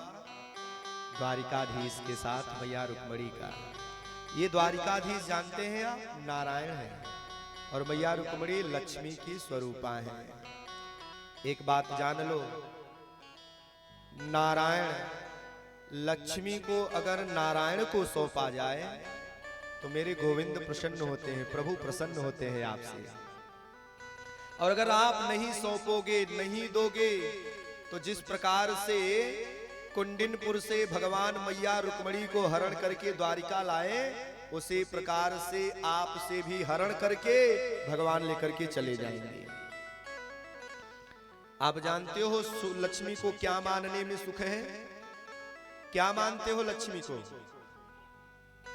द्वारिकाधीश के साथ, मैया रुक्मणी का। ये द्वारिकाधीश जानते हैं आप, नारायण है, और मैया रुक्मणी लक्ष्मी की स्वरूपा है। एक बात जान लो, नारायण लक्ष्मी को अगर नारायण को सौंपा जाए तो मेरे गोविंद प्रसन्न होते हैं, प्रभु प्रसन्न होते हैं आपसे। और अगर आप नहीं सौंपोगे, नहीं दोगे, तो जिस प्रकार से कुंडिनपुर से भगवान मैया रुक्मणी को हरण करके द्वारिका लाए, उसी प्रकार से आपसे भी हरण करके भगवान लेकर के चले जाएंगे। आप जानते हो लक्ष्मी को क्या मानने में सुख है? क्या मानते हो लक्ष्मी को?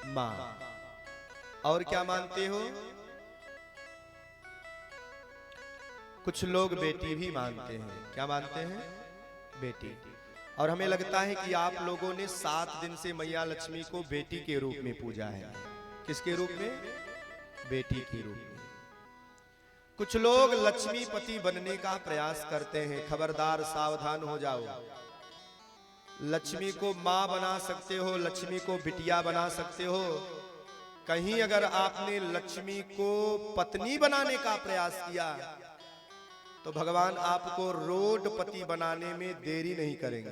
मां। और क्या मानते हो? कुछ लोग बेटी भी मानते हैं। क्या मानते हैं? बेटी। और हमें लगता है कि आप लोगों ने 7 दिन से मैया लक्ष्मी को बेटी के रूप में पूजा है। किसके रूप में? बेटी के रूप में। कुछ लोग लक्ष्मीपति बनने का प्रयास करते हैं। खबरदार, सावधान हो जाओ। लक्ष्मी को मां बना सकते हो, लक्ष्मी को बिटिया बना सकते हो। कहीं अगर आपने लक्ष्मी को पत्नी बनाने का प्रयास किया तो भगवान आपको रोडपति बनाने में देरी नहीं करेंगे।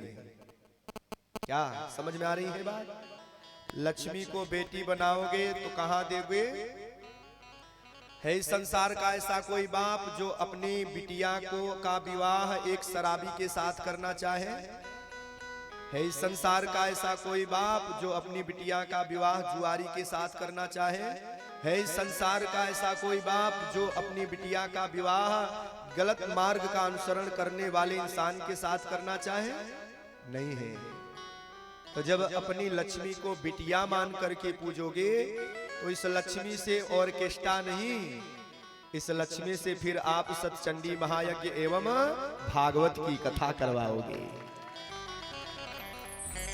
क्या समझ में आ रही है बात? लक्ष्मी को बेटी बनाओगे तो कहां दोगे? है इस संसार का ऐसा कोई बाप जो अपनी बिटिया का विवाह एक शराबी के साथ करना चाहे? है इस संसार का ऐसा कोई बाप जो अपनी बिटिया का विवाह जुआरी के साथ करना चाहे? है इस संसार का ऐसा कोई बाप जो अपनी बिटिया का विवाह गलत मार्ग का अनुसरण करने वाले इंसान के साथ करना चाहे? नहीं है। तो जब अपनी लक्ष्मी को बिटिया मान करके पूजोगे तो इस लक्ष्मी से ऑर्केस्ट्रा नहीं, इस लक्ष्मी से फिर आप सतचंडी महायज्ञ एवं भागवत की कथा करवाओगे।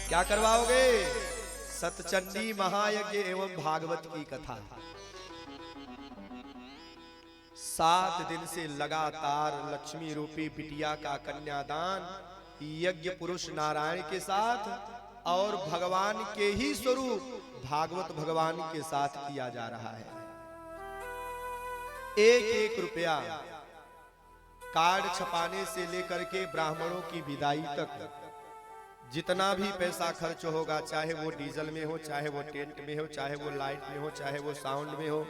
क्या करवाओगे? सतचंडी महायज्ञ एवं भागवत की कथा। 7 दिन से लगातार लक्ष्मी रूपी बिटिया का कन्यादान यज्ञ पुरुष नारायण के साथ और भगवान के ही स्वरूप भागवत भगवान के साथ किया जा रहा है। 1-1 रुपया कार्ड छपाने से लेकर के ब्राह्मणों की विदाई तक जितना भी पैसा खर्च होगा, चाहे वो डीजल में हो, चाहे वो टेंट में हो, चाहे वो लाइट में हो, चाहे वो साउंड में हो,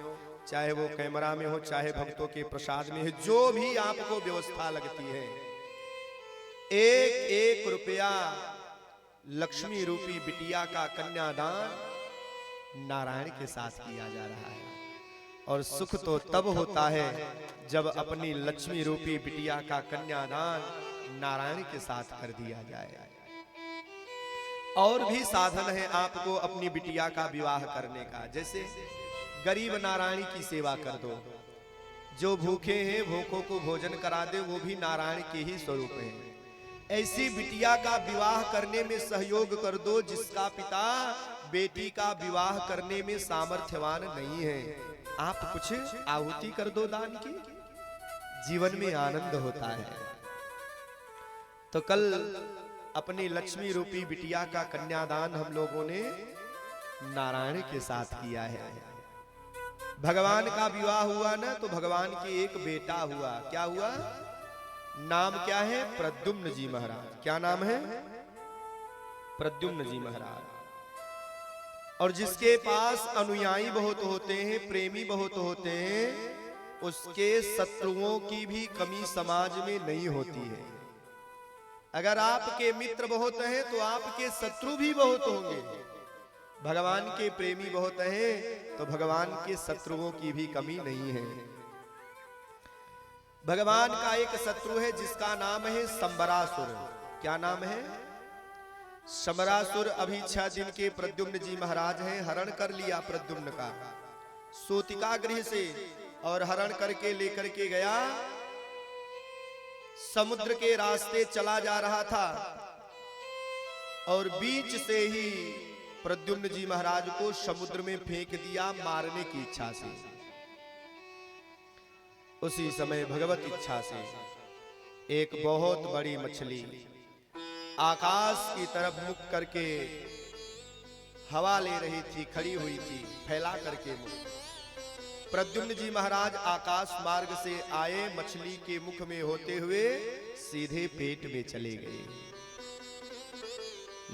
चाहे वो कैमरा में हो, चाहे भक्तों के प्रसाद में हो, जो भी आपको व्यवस्था लगती है, 1-1 रुपया लक्ष्मी रूपी बिटिया का कन्यादान नारायण के साथ किया जा रहा है। और सुख तो तब होता है जब अपनी लक्ष्मी रूपी बिटिया का कन्यादान नारायण के साथ कर दिया जाए। और भी साधन है आपको अपनी बिटिया का विवाह करने का। जैसे गरीब नारायण की सेवा कर दो, जो भूखे हैं भूखों को भोजन करा दे, वो भी नारायण के ही स्वरूप हैं। ऐसी बिटिया का विवाह करने में सहयोग कर दो जिसका पिता बेटी का विवाह करने में सामर्थ्यवान नहीं है। आप कुछ आहुति कर दो दान की, जीवन में आनंद होता है। तो कल अपनी लक्ष्मी रूपी बिटिया का कन्यादान हम लोगों ने नारायण के साथ किया है। भगवान का विवाह हुआ ना, तो भगवान के एक बेटा हुआ। क्या हुआ? नाम क्या है? प्रद्युम्न जी महाराज। क्या नाम है? प्रद्युम्न जी महाराज। और जिसके पास अनुयायी बहुत होते हैं, प्रेमी बहुत होते हैं, उसके शत्रुओं की भी कमी समाज में नहीं होती है। अगर आपके मित्र बहुत हैं तो आपके शत्रु भी बहुत होंगे। भगवान के प्रेमी बहुत हैं तो भगवान के शत्रुओं की भी कमी नहीं है। भगवान का एक शत्रु है जिसका नाम है शंबरासुर। क्या नाम है? शंबरासुर। अभी 6 दिन के प्रद्युम्न जी महाराज हैं, हरण कर लिया प्रद्युम्न का सूतिका गृह से, और हरण करके लेकर के गया। समुद्र के रास्ते चला जा रहा था और बीच से ही प्रद्युम्न जी महाराज को समुद्र में फेंक दिया मारने की इच्छा से। उसी समय भगवत इच्छा से एक बहुत बड़ी मछली आकाश की तरफ मुख करके हवा ले रही थी, खड़ी हुई थी फैला करके मुख। प्रद्युम्न जी महाराज आकाश मार्ग से आए, मछली के मुख में होते हुए सीधे पेट में चले गए।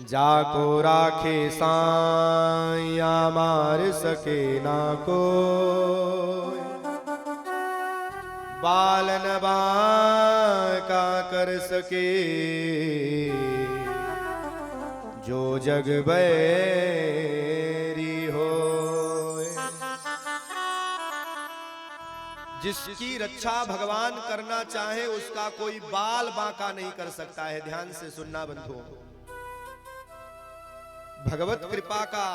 जाको राखे साया मार सके ना को, बालन बाका कर सके जो जग बैरी हो। जिसकी रक्षा भगवान करना चाहे उसका कोई बाल बांका नहीं कर सकता है। ध्यान से सुनना बंधुओं, भगवत कृपा का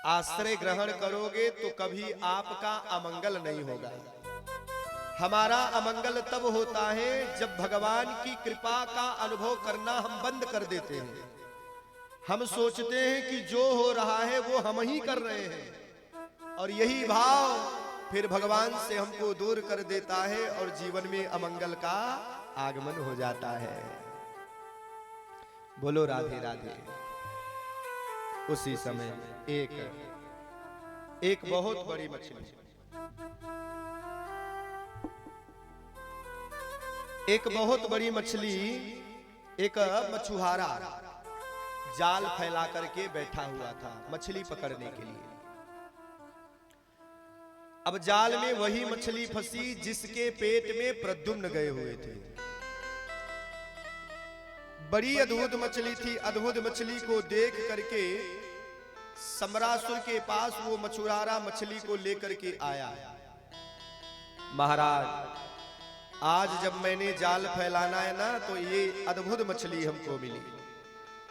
आश्रय ग्रहण करोगे तो कभी आपका अमंगल नहीं होगा। हमारा अमंगल तब होता है जब भगवान की कृपा का अनुभव करना हम बंद कर देते हैं। हम सोचते हैं कि जो हो रहा है वो हम ही कर रहे हैं, और यही भाव फिर भगवान से हमको दूर कर देता है और जीवन में अमंगल का आगमन हो जाता है। बोलो राधे राधे। उसी समय एक बहुत बड़ी मछली, एक बहुत बड़ी मछली, एक मछुआरा जाल फैला करके बैठा हुआ था मछली पकड़ने के लिए। अब जाल में वही मछली फंसी जिसके पेट में प्रद्युम्न गए हुए थे। बड़ी अद्भुत मछली थी। अद्भुत मछली को देख करके सम्रासुर के पास वो मछुआरा मछली को लेकर के आया। महाराज, आज जब मैंने जाल फैलाना है ना तो ये अद्भुत मछली हमको मिली।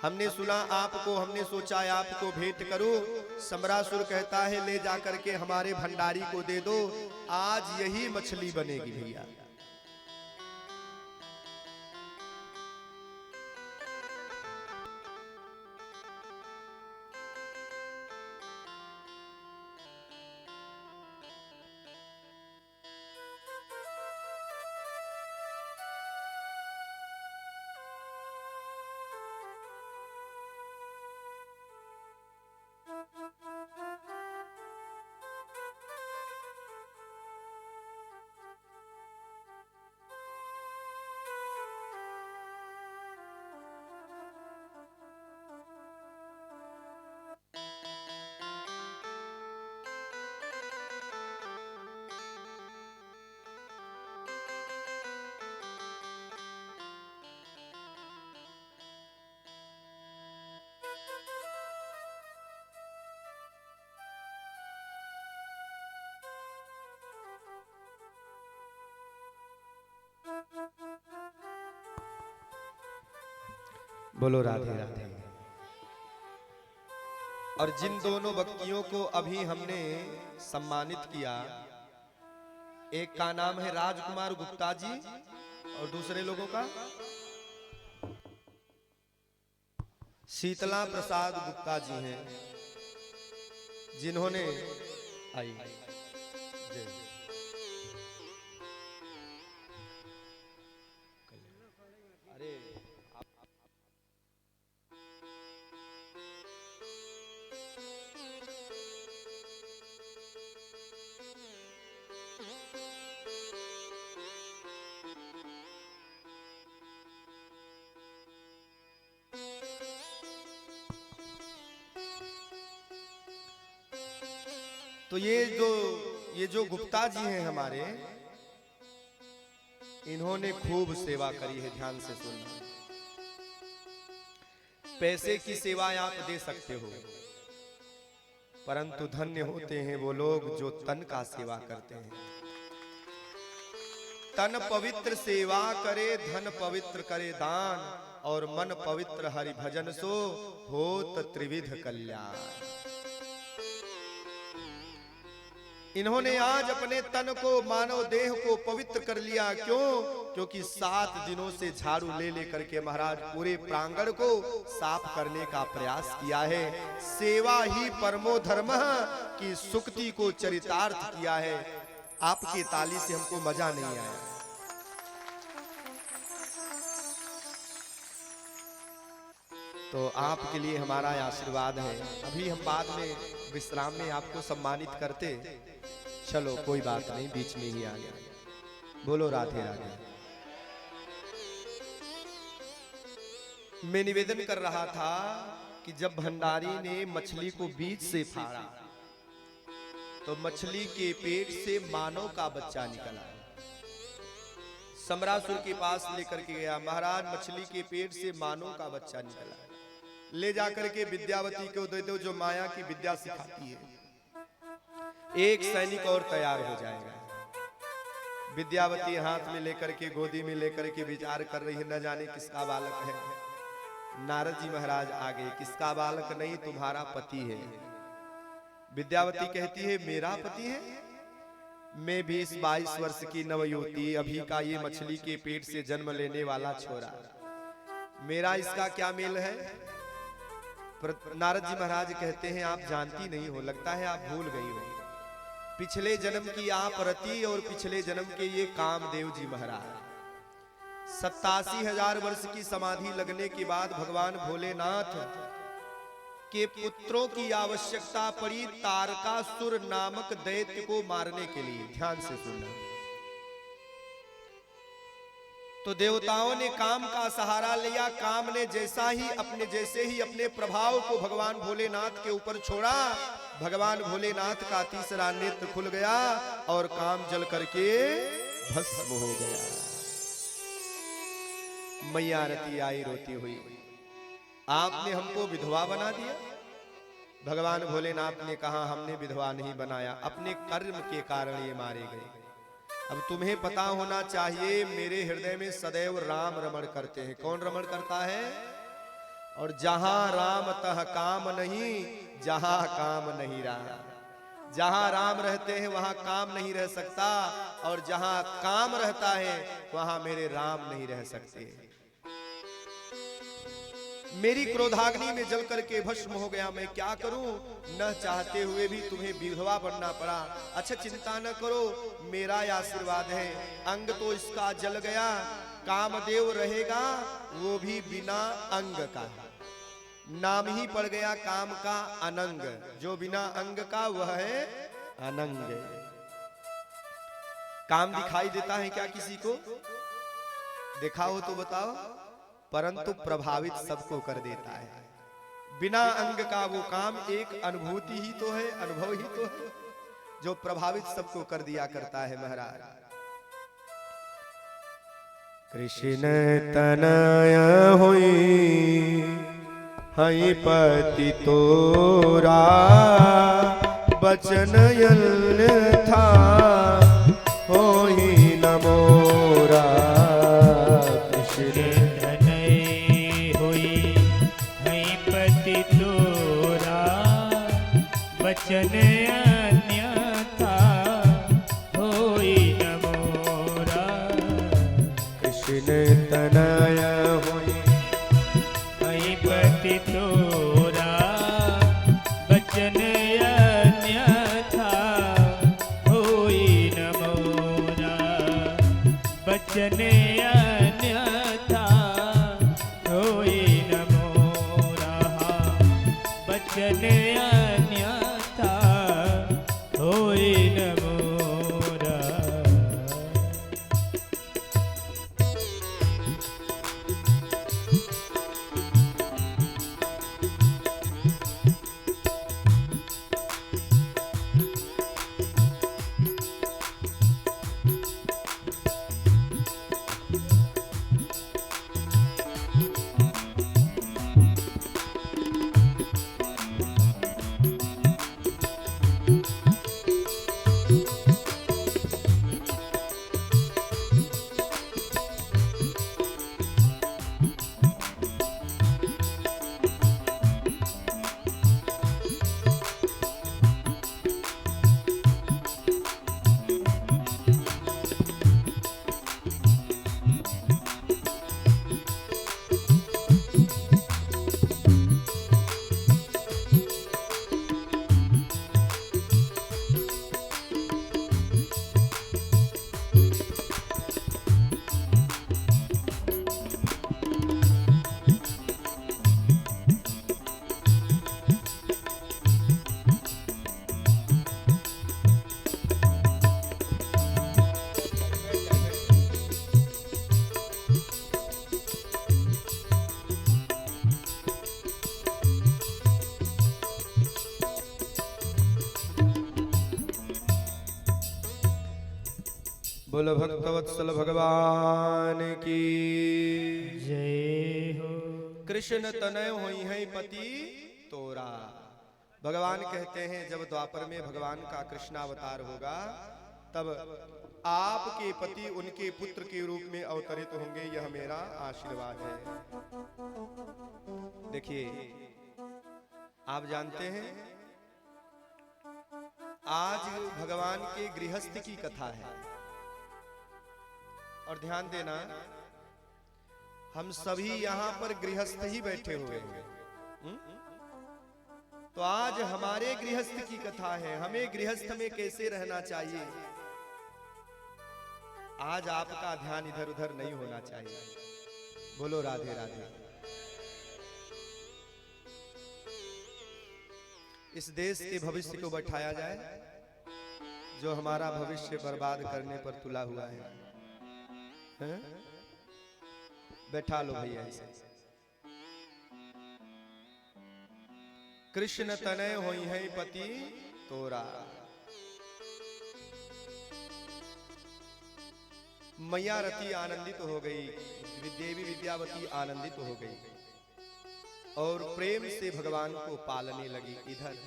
हमने सुना आपको, हमने सोचा आपको भेंट करूं। सम्रासुर कहता है ले जाकर के हमारे भंडारी को दे दो, आज यही मछली बनेगी भैया। बोलो राधे राधे। और जिन दोनों व्यक्तियों को अभी हमने सम्मानित किया, एक का नाम है राजकुमार गुप्ता जी और दूसरे लोगों का शीतला प्रसाद गुप्ता जी हैं, जिन्होंने आई जय अरे तो ये जो गुप्ता जी हैं हमारे, इन्होंने खूब सेवा करी है। ध्यान से सुनना, पैसे की सेवा आप दे सकते हो, परंतु धन्य होते हैं वो लोग जो तन का सेवा करते हैं। तन पवित्र सेवा करे, धन पवित्र करे दान, और मन पवित्र हरि भजन सो होत त्रिविध कल्याण। इन्होंने आज अपने तन को, मानव देह को पवित्र कर लिया। क्यों? क्योंकि 7 दिनों से झाड़ू ले लेकर के महाराज पूरे प्रांगण को साफ करने का प्रयास किया है। सेवा ही परमो धर्म की सुक्ति को चरितार्थ किया है। आपकी ताली से हमको मजा नहीं आया। तो आपके लिए हमारा आशीर्वाद है। अभी हम बाद में विश्राम में आपको सम्मानित करते, चलो कोई बात नहीं, बीच में ही आ गया। बोलो राधे राधे। मैं निवेदन कर रहा था कि जब भंडारी ने मछली को बीच से फाड़ा तो मछली के पेट से मानव का बच्चा निकला। सम्रासुर के पास लेकर के गया, महाराज मछली के पेट से मानव का बच्चा निकला, ले जाकर के विद्यावती को दे दो जो माया की विद्या सिखाती है, एक सैनिक और तैयार हो जाएगा। विद्यावती हाथ में लेकर के गोदी में लेकर के विचार कर रही है, न जाने किसका बालक है। नारद जी महाराज आ गए, किसका बालक नहीं, तुम्हारा पति है। विद्यावती कहती है मेरा पति है? मैं 20-22 वर्ष की नवयुवती, अभी का ये मछली के पेट से जन्म लेने वाला छोरा, मेरा इसका क्या मेल है? नारद जी महाराज कहते हैं आप जानती नहीं हो, लगता है आप भूल गई हो। पिछले जन्म की आप रति और पिछले जन्म के ये कामदेव जी महाराज। 87,000 वर्ष की समाधि लगने के बाद भगवान भोलेनाथ के पुत्रों की आवश्यकता पड़ी तारकासुर नामक दैत्य को मारने के लिए। ध्यान से सुनना। तो देवताओं ने काम का सहारा लिया। काम ने जैसे ही अपने प्रभाव को भगवान भोलेनाथ के ऊपर छोड़ा, भगवान भोलेनाथ का तीसरा नेत्र खुल गया और काम जल करके भस्म हो गया। मैया रति आई रोती हुई, आपने हमको विधवा बना दिया। भगवान भोलेनाथ ने कहा हमने विधवा नहीं बनाया, अपने कर्म के कारण ये मारे गए। अब तुम्हें पता होना चाहिए मेरे हृदय में सदैव राम रमण करते हैं। कौन रमण करता है? और जहां राम तह काम नहीं, जहां काम नहीं रहा। जहां राम रहते हैं वहां काम नहीं रह सकता, और जहां काम रहता है वहां मेरे राम नहीं रह सकते। मेरी क्रोधाग्नि में जल करके भस्म हो गया, मैं क्या करूं? न चाहते हुए भी तुम्हें विधवा बनना पड़ा। अच्छा चिंता न करो, मेरा आशीर्वाद है, अंग तो इसका जल गया, कामदेव रहेगा वो भी बिना अंग का। नाम ही पड़ गया काम का अनंग, जो बिना अंग का वह है अनंग। काम दिखाई देता है क्या किसी को? देखा हो तो बताओ। परंतु प्रभावित सबको कर देता है। बिना अंग का वो काम एक अनुभूति ही तो है, अनुभव ही तो है, जो प्रभावित सबको कर दिया करता है। महाराज कृष्ण तनय हुई हई पति तोरा, बचन यल था होई न मोरा। वचन अन्यथा होई न मोरा। कृष्ण तनय होई हई पति तोरा, वचन अन्यथा होई न मोरा। वचन अन्यथा होई न मोरा। वचन होई न मोरा। बोल भक्तवत्सल भगवान की जय हो। कृष्ण तनय होई है पति तोरा। भगवान कहते हैं जब द्वापर में भगवान का कृष्णावतार होगा तब आपके पति उनके पुत्र के रूप में अवतरित होंगे, यह मेरा आशीर्वाद है। देखिए आप जानते हैं आज भगवान के गृहस्थ की कथा है और ध्यान देना हम सभी यहां पर गृहस्थ ही बैठे हुए हैं। तो आज हमारे गृहस्थ की कथा है, हमें गृहस्थ में कैसे रहना चाहिए। आज आपका ध्यान इधर उधर नहीं होना चाहिए। बोलो राधे राधे। इस देश के भविष्य को बैठाया जाए जो हमारा भविष्य बर्बाद करने पर तुला हुआ है, हैं? बैठा लो भैया ऐसे। कृष्ण तनय होई है पति तोरा। मैया रति आनंदित हो गई, देवी विद्यावती आनंदित हो गई और प्रेम से भगवान को पालने लगी। इधर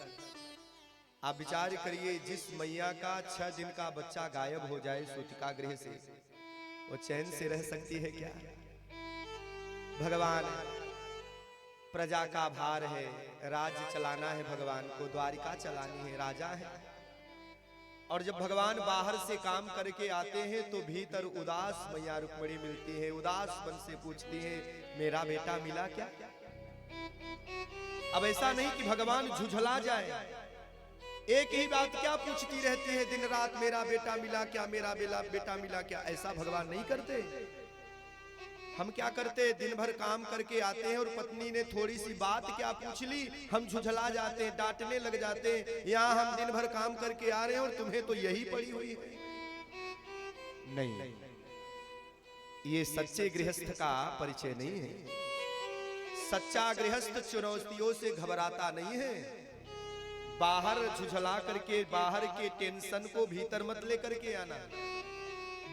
आप विचार करिए, जिस मैया का 6 दिन का बच्चा गायब हो जाए सूतिका गृह से, वो चैन से रह सकती है क्या। भगवान प्रजा का भार है, राज्य चलाना है, भगवान को द्वारिका चलानी है, राजा है। और जब भगवान बाहर से काम करके आते हैं तो भीतर उदास मैया रुक्मिणी मिलती है, उदास मन से पूछती है मेरा बेटा मिला क्या। अब ऐसा नहीं कि भगवान झुझला जाए, एक ही बात क्या पूछती रहती है दिन रात, मेरा बेटा मिला क्या, मेरा बेटा मिला क्या। ऐसा भगवान नहीं करते। हम क्या करते, दिन भर काम करके आते हैं और पत्नी ने थोड़ी सी बात क्या पूछ ली, हम झुझला जाते हैं, डांटने लग जाते हैं। यहाँ हम दिन भर काम करके आ रहे हैं और तुम्हें तो यही पड़ी हुई है। नहीं, ये सच्चे गृहस्थ का परिचय नहीं है। सच्चा गृहस्थ चुनौतियों से घबराता नहीं है। बाहर झुझला करके बाहर के टेंशन को भीतर मत लेकर के आना।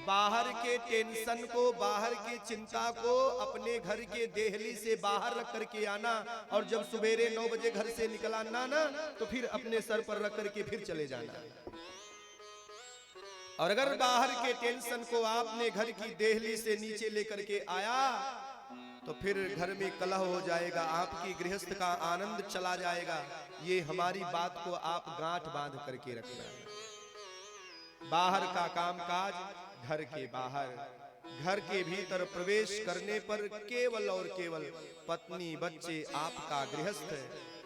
बाहर के टेंशन को, बाहर की चिंता को अपने घर के देहली से बाहर रख करके आना। और जब सवेरे 9 बजे घर से निकला ना तो फिर अपने सर पर रख करके फिर चले जाना। और अगर बाहर के टेंशन को आपने घर की देहली से नीचे लेकर के आया तो फिर घर में कलह हो जाएगा, आपकी गृहस्थ का आनंद चला जाएगा। ये हमारी बात को आप गांठ बांध करके रखना है। बाहर का कामकाज घर के बाहर, घर के भीतर प्रवेश करने पर केवल और केवल पत्नी बच्चे आपका गृहस्थ।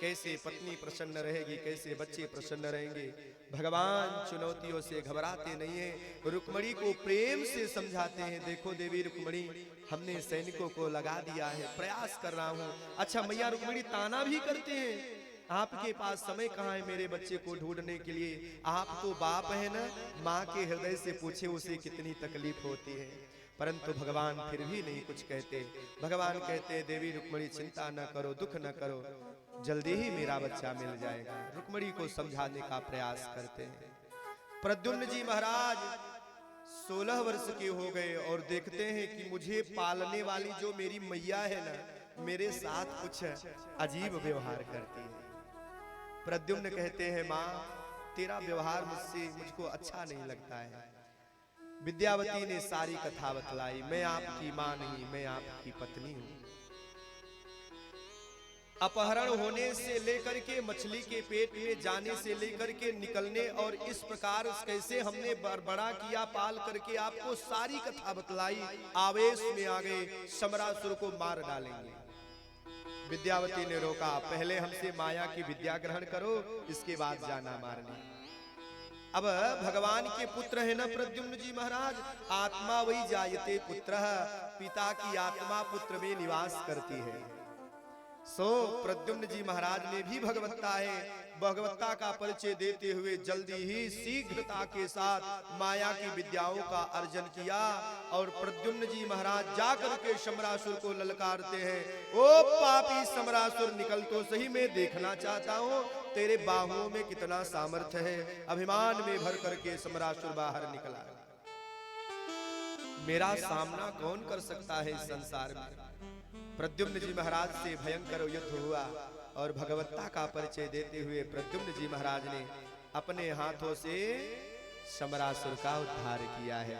कैसे पत्नी प्रसन्न रहेगी, कैसे बच्चे प्रसन्न रहेंगे। भगवान चुनौतियों से घबराते नहीं है, रुक्मिणी को प्रेम से समझाते हैं। देखो देवी रुक्मिणी, हमने सैनिकों को लगा दिया है, प्रयास कर रहा हूँ। अच्छा मैया रुक्मिणी ताना भी करते हैं, आपके पास समय कहाँ है मेरे बच्चे को ढूंढने के लिए। आप तो बाप है ना, माँ के हृदय से पूछे उसे कितनी तकलीफ होती है। परंतु भगवान फिर भी नहीं कुछ कहते। भगवान कहते देवी रुक्मिणी चिंता न करो, दुख न करो, जल्दी ही मेरा बच्चा मिल जाएगा। रुक्मिणी को समझाने का प्रयास करते हैं। प्रद्युम्न जी महाराज 16 वर्ष के हो गए और देखते हैं कि मुझे पालने वाली जो मेरी मैया है ना, मेरे साथ कुछ अजीब व्यवहार करती है। प्रद्युम्न कहते हैं माँ तेरा व्यवहार मुझको अच्छा नहीं लगता है। विद्यावती ने सारी कथा बतलाई, मैं आपकी माँ नहीं, मैं आपकी पत्नी हूँ। अपहरण होने से लेकर के मछली के पेट में जाने से लेकर के निकलने और इस प्रकार कैसे हमने बड़ा किया पाल करके आपको सारी कथा बतलाई। आवेश में आ गए, समरासुर को मार डालेंगे। विद्यावती ने रोका, पहले हमसे माया की विद्या ग्रहण करो, इसके बाद जाना मारने। अब भगवान के पुत्र है ना प्रद्युम्न जी महाराज, आत्मा वही जायते पुत्र, पिता की आत्मा पुत्र में निवास करती है। सो प्रद्युम्न जी महाराज ने भी भगवत्ता है, भगवत्ता का परिचय देते हुए जल्दी ही शीघ्रता के साथ माया की विद्याओं का अर्जन किया। और प्रद्युम्न जी महाराज जाकर के समरासुर को ललकारते हैं, ओ पापी समरासुर निकल तो सही, मैं देखना चाहता हूँ तेरे बाहुओं में कितना सामर्थ्य है। अभिमान में भर करके समरासुर बाहर निकला। मेरा सामना कौन कर सकता है इस संसार में। प्रद्युम्न जी महाराज से भयंकर युद्ध हुआ और भगवत्ता का परिचय देते हुए प्रद्युम्न जी महाराज ने अपने हाथों से समरासुर का उद्धार किया है।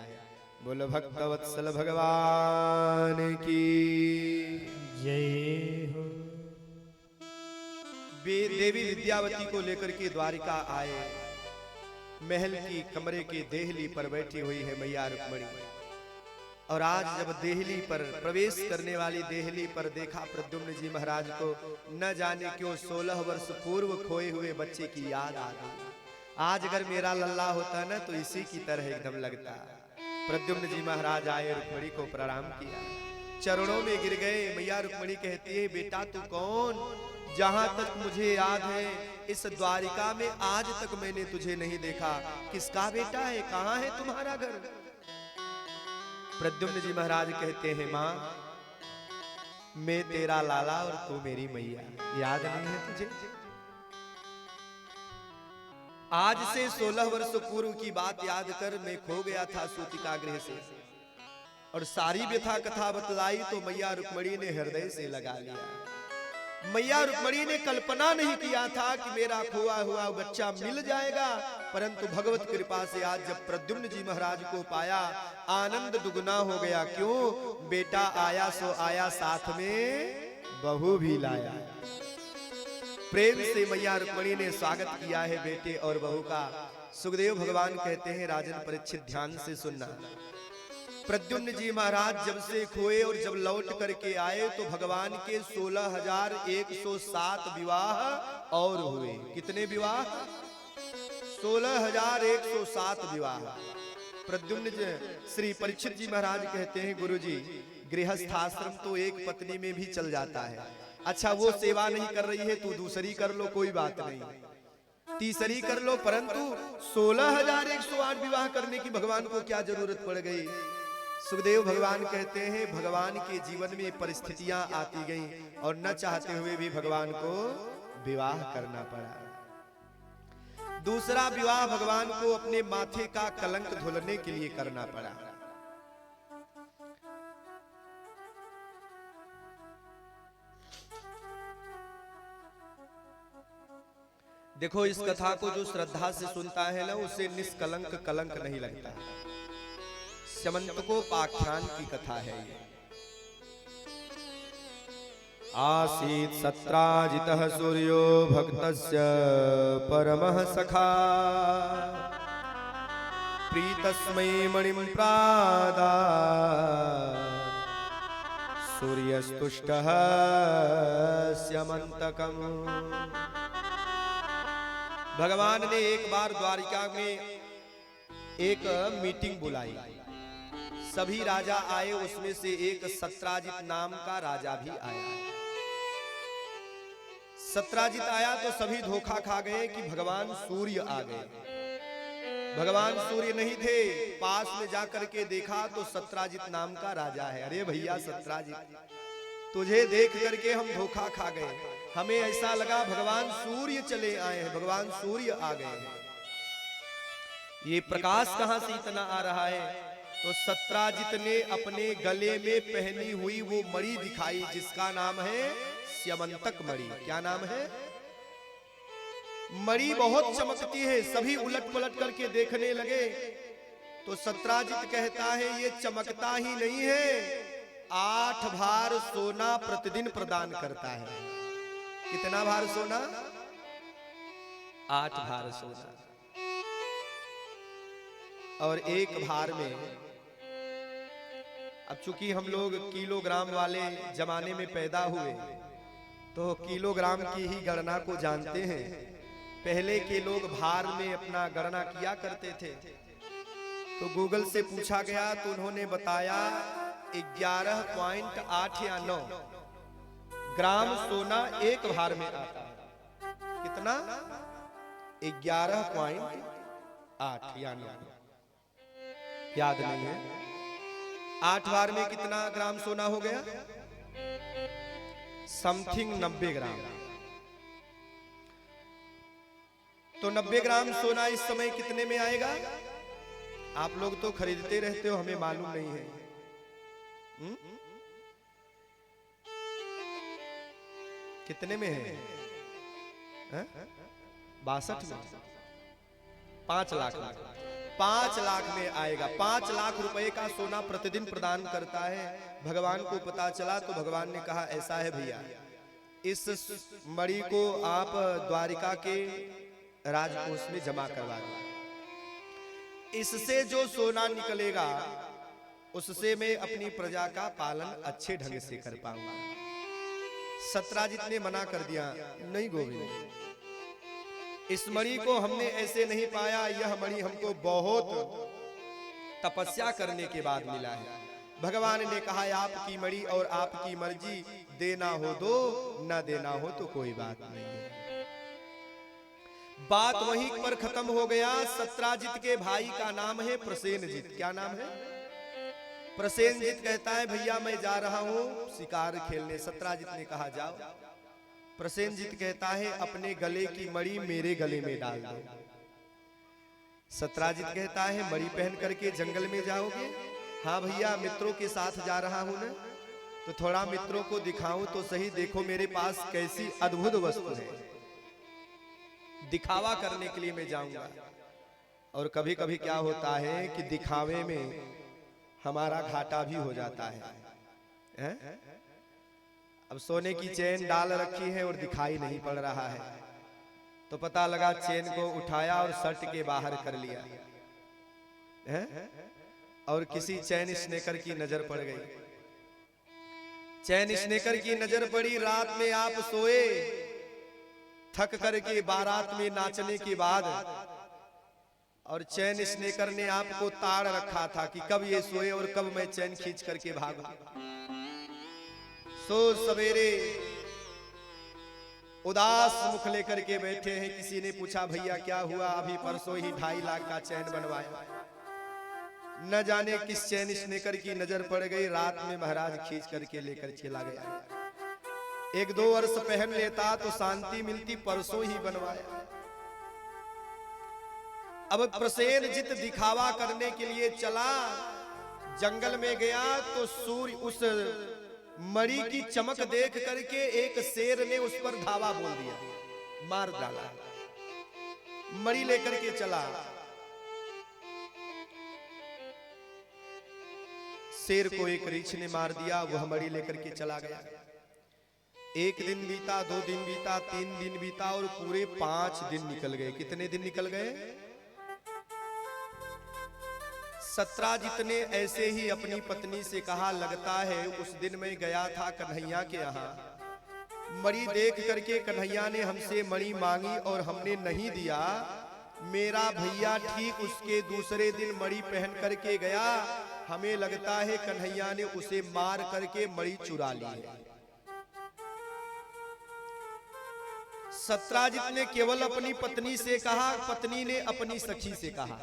बोलो भक्तवत्सल भगवान की जय हो। देवी विद्यावती को लेकर के द्वारिका आए। महल की कमरे के देहली पर बैठी हुई है मैया रुक्मणी। और आज जब देहली पर प्रवेश करने वाली देहली पर देखा प्रद्युम्न जी महाराज को, न जाने क्यों 16 वर्ष पूर्व खोए हुए बच्चे की याद आ गई। आज अगर मेरा लल्ला होता ना तो इसी की तरह एकदम लगता। प्रद्युम्न जी महाराज आए, रुक्मणी को प्रणाम किया, चरणों में गिर गए। मैया रुक्मणी कहती है, बेटा तू कौन? जहां तक मुझे याद है इस द्वारिका में आज तक मैंने तुझे नहीं देखा। किसका बेटा है? कहां है तुम्हारा घर? प्रद्युम्न जी महाराज कहते हैं, मां मैं तेरा लाला और तू मेरी मैया। याद नहीं है तुझे? आज से 16 वर्ष पूर्व की बात याद कर। मैं खो गया था सूतिका गृह से और सारी व्यथा कथा बतलाई तो मैया रुक्मणी ने हृदय से लगा लिया। मैया रुक्मणी ने कल्पना नहीं किया था कि मेरा खोआ हुआ बच्चा मिल जाएगा, परंतु भगवत कृपा से आज जब प्रद्युम्न जी महाराज को पाया आनंद दुगुना हो गया। क्यों? बेटा आया सो आया, साथ में बहू भी लाया। प्रेम से मैया रुक्मणी ने स्वागत किया है बेटे और बहू का। सुखदेव भगवान कहते हैं, राजन परीक्षित ध्यान से सुनना। प्रद्युम्न जी महाराज जब से खोए और जब लौट करके आए तो भगवान के 16,107 विवाह और हुए। कितने विवाह? 16,107 विवाह। प्रद्युम्न जी श्री परीक्षित जी महाराज कहते हैं, गुरुजी गृहस्थाश्रम तो एक पत्नी में भी चल जाता है। अच्छा वो सेवा नहीं कर रही है तो दूसरी कर लो, कोई बात नहीं, तीसरी कर लो, परंतु 16,108 विवाह करने की भगवान को क्या जरूरत पड़ गई? सुखदेव भगवान कहते हैं, भगवान के जीवन में परिस्थितियां आती गईं और न चाहते हुए भी भगवान को विवाह करना पड़ा। दूसरा विवाह भगवान को अपने माथे का कलंक धुलने के लिए करना पड़ा। देखो इस कथा को जो श्रद्धा से सुनता है ना, उसे निष्कलंक कलंक नहीं लगता। स्यमंतकोपाख्यान की कथा है ये। आसीत् सत्राजितः सूर्यो भक्तस्य परमः सखा प्रीतस्मै मणिं प्रादात् सूर्यस्तुष्टः स्यमंतकम्। भगवान ने एक बार द्वारिका में एक मीटिंग बुलाई। सभी राजा आए, उसमें से एक सत्राजित नाम का राजा भी आया। सत्राजित आया तो सभी धोखा खा गए कि भगवान सूर्य आ गए। भगवान सूर्य नहीं थे। पास में जाकर के देखा तो सत्राजित नाम का राजा है। अरे भैया सत्राजित, तुझे देख करके हम धोखा खा गए। हमें ऐसा लगा भगवान सूर्य चले आए हैं, भगवान सूर्य आ गए हैं। ये प्रकाश कहां से इतना आ रहा है? तो सत्राजित ने अपने गले में पहनी हुई वो मणि दिखाई जिसका नाम है स्यमंतक मणि। क्या नाम है? मणि बहुत चमकती है। सभी उलट पलट करके देखने लगे तो सत्राजित कहता है, ये चमकता ही नहीं है, 8 भार सोना प्रतिदिन प्रदान करता है। कितना भार सोना? 8 भार सोना। और एक भार में, अब चूंकि हम लोग किलोग्राम वाले जमाने में पैदा हुए तो किलोग्राम की ही गणना को जानते हैं। पहले के लोग भार में अपना गणना किया करते थे। तो गूगल से पूछा गया तो उन्होंने बताया 11.8 या 9 ग्राम सोना एक भार में आता है। कितना? 11.8 या 9, याद नहीं है। 8 भार में कितना ग्राम सोना हो गया? समथिंग 90 ग्राम। तो 90 ग्राम सोना इस समय कितने में आएगा? आप लोग तो खरीदते रहते हो, हमें मालूम नहीं है। कितने में है? 62 में, 5 लाख में, 5 लाख में आएगा। 5 लाख रुपए का सोना प्रतिदिन प्रदान करता है। भगवान को पता चला तो भगवान ने कहा ऐसा है भैया, इस मणि को आप द्वारिका के राजकोष में जमा करवा दो। इससे जो सोना निकलेगा उससे मैं अपनी प्रजा का पालन अच्छे ढंग से कर पाऊंगा। सत्राजित ने मना कर दिया, नहीं गोविंद, इस मणि को हमने ऐसे नहीं पाया, यह मणि हमको बहुत तपस्या करने के बाद मिला है। भगवान ने कहा आपकी मणि और आपकी मर्जी, देना हो दो, न देना हो तो कोई बात नहीं है। बात वहीं पर खत्म हो गया। सत्राजित के भाई का नाम है प्रसेनजित। क्या नाम है? प्रसेनजित कहता है भैया मैं जा रहा हूं शिकार खेलने। सत्राजित ने कहा जाओ। प्रसेनजित कहता है अपने गले की मणि मेरे गले में डाल दो। सत्राजित कहता है मणि पहन करके जंगल में जाओगे? हाँ भैया मित्रों के साथ जा रहा हूं ना, तो थोड़ा मित्रों को दिखाऊं तो सही, देखो मेरे पास कैसी अद्भुत वस्तु है। दिखावा करने के लिए मैं जाऊंगा। और कभी कभी क्या होता है कि दिखावे में हमारा घाटा भी हो जाता है। अब सोने की चेन डाल रखी है और दिखाई नहीं पड़ रहा है, तो पता लगा चेन को उठाया और शर्ट के बाहर कर लिया है? और किसी चैन स्नेकर की नजर पड़ गई। चैन स्नेकर की नजर पड़ी। रात में आप सोए थक करके बारात में नाचने के बाद, और चैन स्नेकर ने आपको ताड़ रखा था कि कब ये सोए और कब मैं चैन खींच करके भागूं। सो सवेरे उदास मुख लेकर के बैठे हैं। किसी ने पूछा भैया क्या हुआ? अभी परसों ही 2.5 लाख का चैन बनवाया। न जाने किस चैन स्नेकर की नजर पड़ गई, रात में महाराज खींच करके लेकर चला गया। 1-2 वर्ष पहन लेता तो शांति मिलती, परसों ही बनवाया। अब प्रसेनजित दिखावा करने के लिए चला, जंगल में गया तो सूर्य उस मणि की चमक देख करके एक शेर ने उस पर धावा बोल दिया, मार डाला। मणि लेकर के चला, शेर को एक रीछ ने मार दिया, वह मणि लेकर के चला गया। 1 दिन बीता, 2 दिन बीता, 3 दिन बीता और पूरे 5 दिन निकल गए। कितने दिन निकल गए? सत्राजित ने ऐसे ही अपनी पत्नी से कहा लगता है उस दिन मैं गया था कन्हैया के यहाँ, मणि देख करके कन्हैया ने हमसे मणि मांगी और हमने नहीं दिया। मेरा भैया ठीक उसके दूसरे दिन मणि पहन करके गया, हमें लगता है कन्हैया ने उसे मार करके मणि चुरा ली है। सत्राजित ने केवल अपनी पत्नी से कहा, पत्नी ने अपनी सखी से कहा,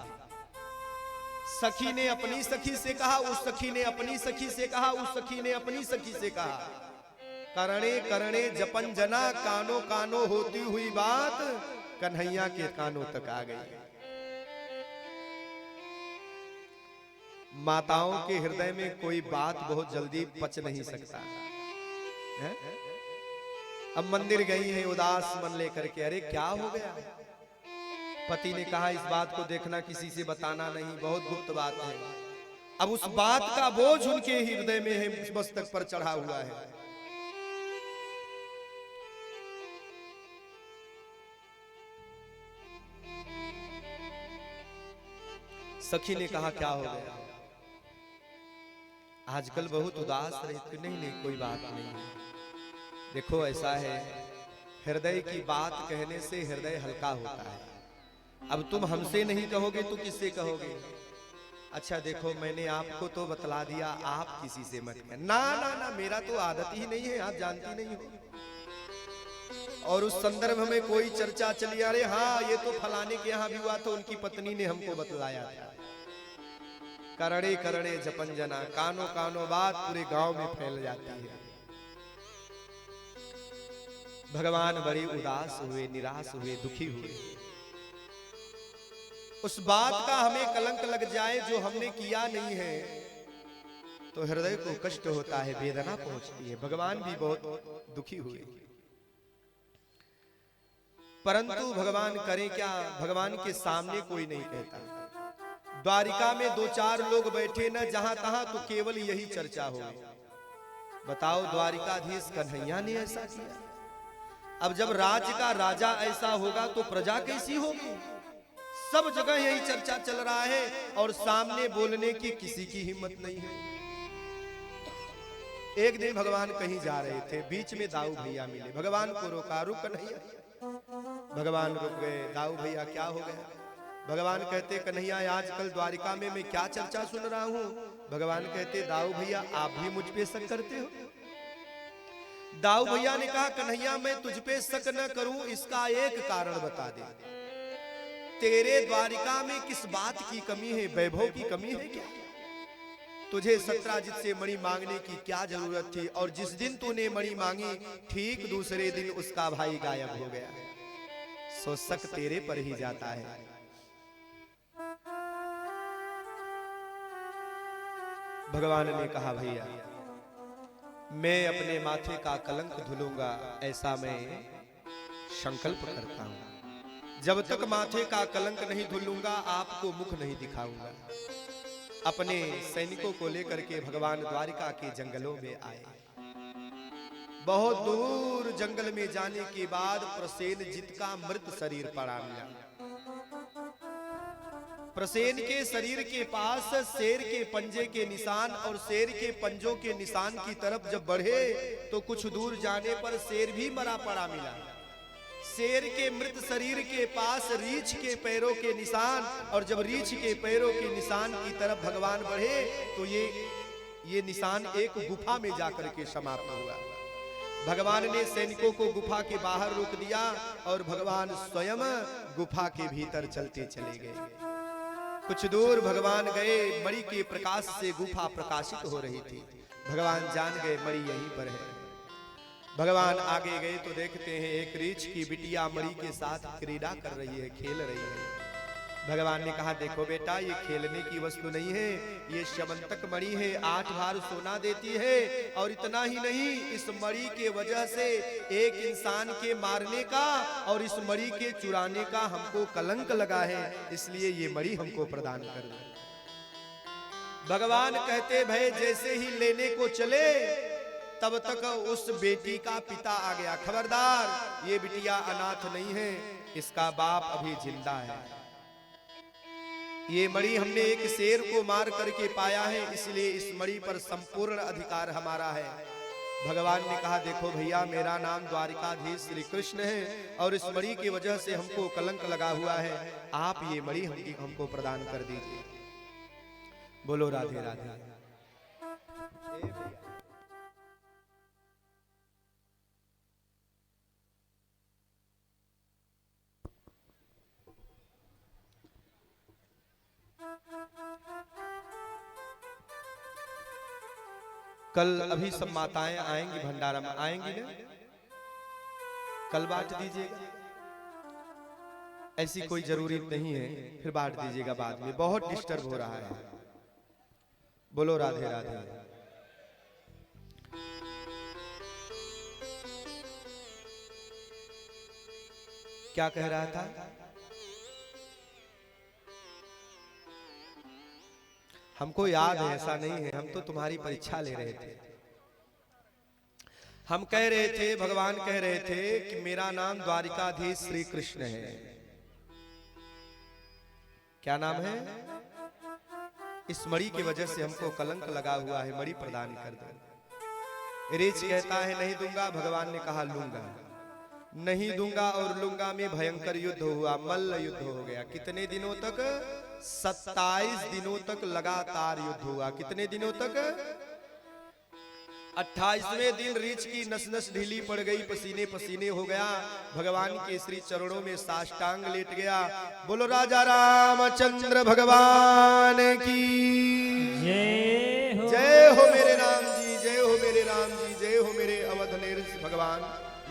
सखी ने अपनी सखी से कहा, उस सखी ने अपनी सखी से कहा, उस सखी ने अपनी सखी से कहा। करणे करणे जपन जना, कानो कानो होती हुई बात कन्हैया के कानों तक आ गई। माताओं के हृदय में कोई बात बहुत जल्दी पच नहीं सकता है? अब मंदिर गई है उदास मन लेकर के, अरे क्या हो गया? पति ने कहा इस बात को देखना, किसी से बताना नहीं, बहुत गुप्त बात है। अब उस बात का बोझ उनके हृदय में है, मस्तक पर चढ़ा हुआ है। सखी ने कहा क्या हो गया? आजकल बहुत उदास रहती। नहीं नहीं कोई बात नहीं है, देखो ऐसा है, हृदय की बात कहने से हृदय हल्का होता है। अब तुम हमसे नहीं कहोगे तो किससे कहोगे? अच्छा देखो मैंने आपको तो बतला दिया, आप किसी से मत कहना। ना ना ना, मेरा तो आदत ही नहीं है, आप जानती नहीं हो। और उस संदर्भ में कोई चर्चा चली, अरे हाँ ये तो फलाने के यहाँ भी हुआ, तो उनकी पत्नी ने हमको बतलाया था। करणे करणे जपन जना, कानो कानो बात पूरे गांव में फैल जाती है। भगवान बड़े उदास हुए, निराश हुए, दुखी हुए। उस बात का हमें कलंक लग जाए जो हमने किया नहीं है, तो हृदय को कष्ट होता है, वेदना पहुंचती है। भगवान भी बहुत दुखी हुए, परंतु भगवान करें क्या, भगवान के सामने कोई नहीं कहता। द्वारिका में 2-4 लोग बैठे न, जहां तहां तो केवल यही चर्चा हो। बताओ, द्वारिकाधीश कन्हैया ने ऐसा किया। अब जब राज्य का राजा ऐसा होगा तो प्रजा कैसी होगी। सब जगह यही चर्चा चल रहा है और सामने बोलने की किसी की हिम्मत नहीं है। एक दिन भगवान कहीं जा रहे थे, बीच में दाऊ भैया मिले, भगवान को रोका, रुक कन्हैया। भगवान रुक गए। दाऊ भैया क्या हो गया? भगवान कहते, कन्हैया आजकल द्वारिका में मैं क्या चर्चा सुन रहा हूँ। भगवान कहते, दाऊ भैया आप भी मुझ पे शक करते हो। दाऊ भैया ने कहा, कन्हैया मैं तुझ पे शक न करूं इसका एक कारण बता दे। तेरे द्वारिका में किस बात की कमी है, वैभव की कमी है क्या? तुझे सत्राजित से मणि मांगने की क्या जरूरत थी? और जिस दिन तूने मणि मांगी ठीक दूसरे दिन उसका भाई गायब हो गया। सो शक तेरे पर ही जाता है। भगवान ने कहा, भैया मैं अपने माथे का कलंक धुलूंगा, ऐसा मैं संकल्प करता हूं। जब तक माथे का कलंक नहीं धुलूंगा आपको मुख नहीं दिखाऊंगा। अपने सैनिकों को लेकर के भगवान द्वारिका के जंगलों में आए। बहुत दूर जंगल में जाने के बाद प्रसेनजित का मृत शरीर पड़ा मिला। प्रसेन के शरीर के पास शेर के पंजे के निशान और शेर के पंजों के निशान की तरफ जब बढ़े तो कुछ दूर जाने पर शेर भी मरा पड़ा मिला। शेर के मृत शरीर के पास रीछ के पैरों के निशान, और जब रीछ के पैरों के निशान की तरफ भगवान बढ़े तो ये निशान एक गुफा में जाकर के समाप्त हुआ। भगवान ने सैनिकों को गुफा के बाहर रोक दिया और भगवान स्वयं गुफा के भीतर चलते चले गए। कुछ दूर भगवान गए, मणि के प्रकाश से गुफा प्रकाशित हो रही थी। भगवान जान गए मणि यहीं पर है। भगवान आगे गए तो देखते हैं एक रीछ की बिटिया मणि के साथ क्रीड़ा कर रही है, खेल रही है। भगवान ने कहा, देखो बेटा ये खेलने की वस्तु नहीं है, ये श्यमंतक मणि है, 8 भार सोना देती है। और इतना ही नहीं, इस मणि के वजह से एक इंसान के मारने का और इस मणि के चुराने का हमको कलंक लगा है, इसलिए ये मणि हमको प्रदान कर दो। भगवान कहते, भाई जैसे ही लेने को चले तब तक उस बेटी का पिता आ गया। खबरदार, ये बिटिया अनाथ नहीं है, इसका बाप अभी जिंदा है। ये मणि हमने एक शेर को मार करके पाया है, इसलिए इस मणि पर संपूर्ण अधिकार हमारा है। भगवान ने कहा, देखो भैया मेरा नाम द्वारिकाधीश श्री कृष्ण है और इस मणि की वजह से हमको कलंक लगा हुआ है, आप ये मणि हमको प्रदान कर दीजिए। बोलो राधे राधे। कल अभी सब माताएं आएंगी, भंडारा में आएंगी ना, कल बांट दीजिएगा। ऐसी कोई जरूरी नहीं है, फिर बांट दीजिएगा बाद में, बहुत डिस्टर्ब हो रहा है। बोलो राधे राधे। क्या कह रहा था? हमको याद है, ऐसा नहीं है, हम तो तुम्हारी परीक्षा ले रहे थे। हम कह रहे थे, भगवान कह रहे थे कि मेरा नाम द्वारिकाधीश श्री कृष्ण है। क्या नाम है? इस मणि की वजह से हमको कलंक लगा हुआ है, मणि प्रदान कर दो। रीछ कहता है नहीं दूंगा, भगवान ने कहा लूंगा। नहीं दूंगा और लूंगा में भयंकर युद्ध हुआ, मल्ल युद्ध हो गया। कितने दिनों तक? 27 दिनों तक लगातार युद्ध हुआ। कितने दिनों तक? 28वें दिन रीछ की नस नस ढीली पड़ गई, पसीने पसीने हो गया, भगवान के श्री चरणों में साष्टांग लेट गया। बोलो राजा रामचंद्र भगवान की जय हो। मेरे राम जी, जय हो मेरे राम जी, जय हो मेरे अवधनेश भगवान।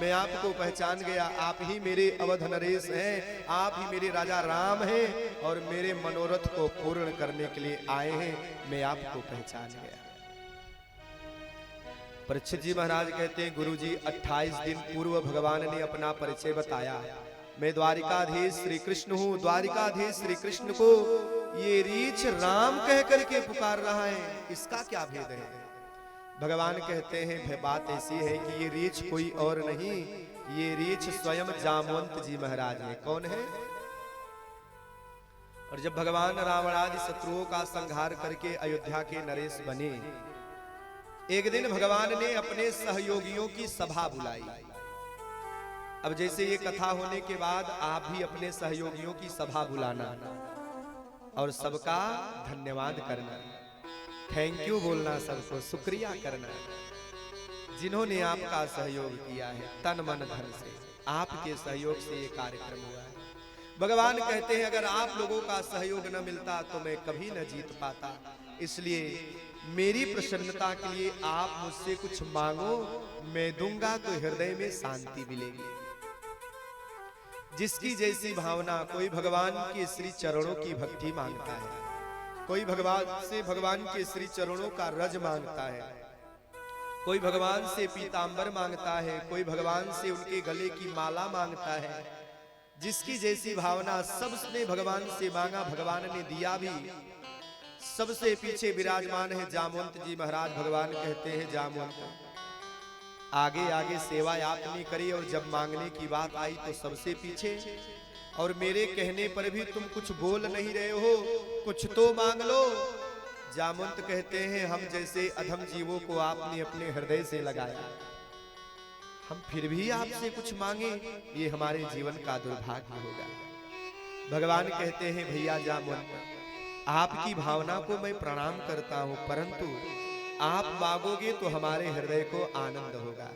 मैं आपको पहचान गया, आप ही मेरे अवध नरेश हैं, आप ही मेरे राजा राम हैं और मेरे मनोरथ को पूर्ण करने के लिए आए हैं, मैं आपको पहचान गया। परीक्षित जी महाराज कहते हैं, गुरुजी 28 दिन पूर्व भगवान ने अपना परिचय बताया, मैं द्वारिकाधीश श्री कृष्ण हूँ। द्वारिकाधीश श्री कृष्ण को ये रीछ राम कह करके पुकार रहा है, इसका क्या भेद है? भगवान कहते हैं, बात ऐसी है कि ये रीछ कोई और नहीं, ये रीछ स्वयं जामवंत जी महाराज है। कौन है? और जब भगवान रावण आदि शत्रुओं का संहार करके अयोध्या के नरेश बने, एक दिन भगवान ने अपने सहयोगियों की सभा बुलाई। अब जैसे ये कथा होने के बाद आप भी अपने सहयोगियों की सभा बुलाना और सबका धन्यवाद करना, थैंक यू बोलना, सबको शुक्रिया करना, जिन्होंने आपका सहयोग किया है तन मन धन से, आपके सहयोग से ये कार्यक्रम हुआ है। भगवान कहते हैं, अगर आप लोगों का सहयोग न मिलता तो मैं कभी न जीत पाता, इसलिए मेरी प्रसन्नता के लिए आप मुझसे कुछ मांगो, मैं दूंगा तो हृदय में शांति मिलेगी। जिसकी जैसी भावना, कोई भगवान के श्री चरणों की भक्ति मांगता है, कोई भगवान से भगवान के श्री चरणों का रज मांगता है, कोई भगवान से पीतांबर मांगता है, कोई भगवान से उनके गले की माला मांगता है। जिसकी जैसी भावना, सबने भगवान से मांगा, भगवान ने दिया भी। सबसे पीछे विराजमान है जामवंत जी महाराज। भगवान कहते हैं, जामवंत आगे आगे सेवा आपने करी और जब मांगने की बात आई तो सबसे पीछे, और मेरे कहने पर भी तुम कुछ बोल नहीं रहे हो, कुछ तो मांग लो। जामवंत कहते हैं, हम जैसे अधम जीवों को आपने अपने हृदय से लगाया, हम फिर भी आपसे कुछ मांगे, ये हमारे जीवन का दुर्भाग्य होगा। भगवान कहते हैं, भैया जामवंत, आपकी भावना को मैं प्रणाम करता हूं, परंतु आप मांगोगे तो हमारे हृदय को आनंद होगा।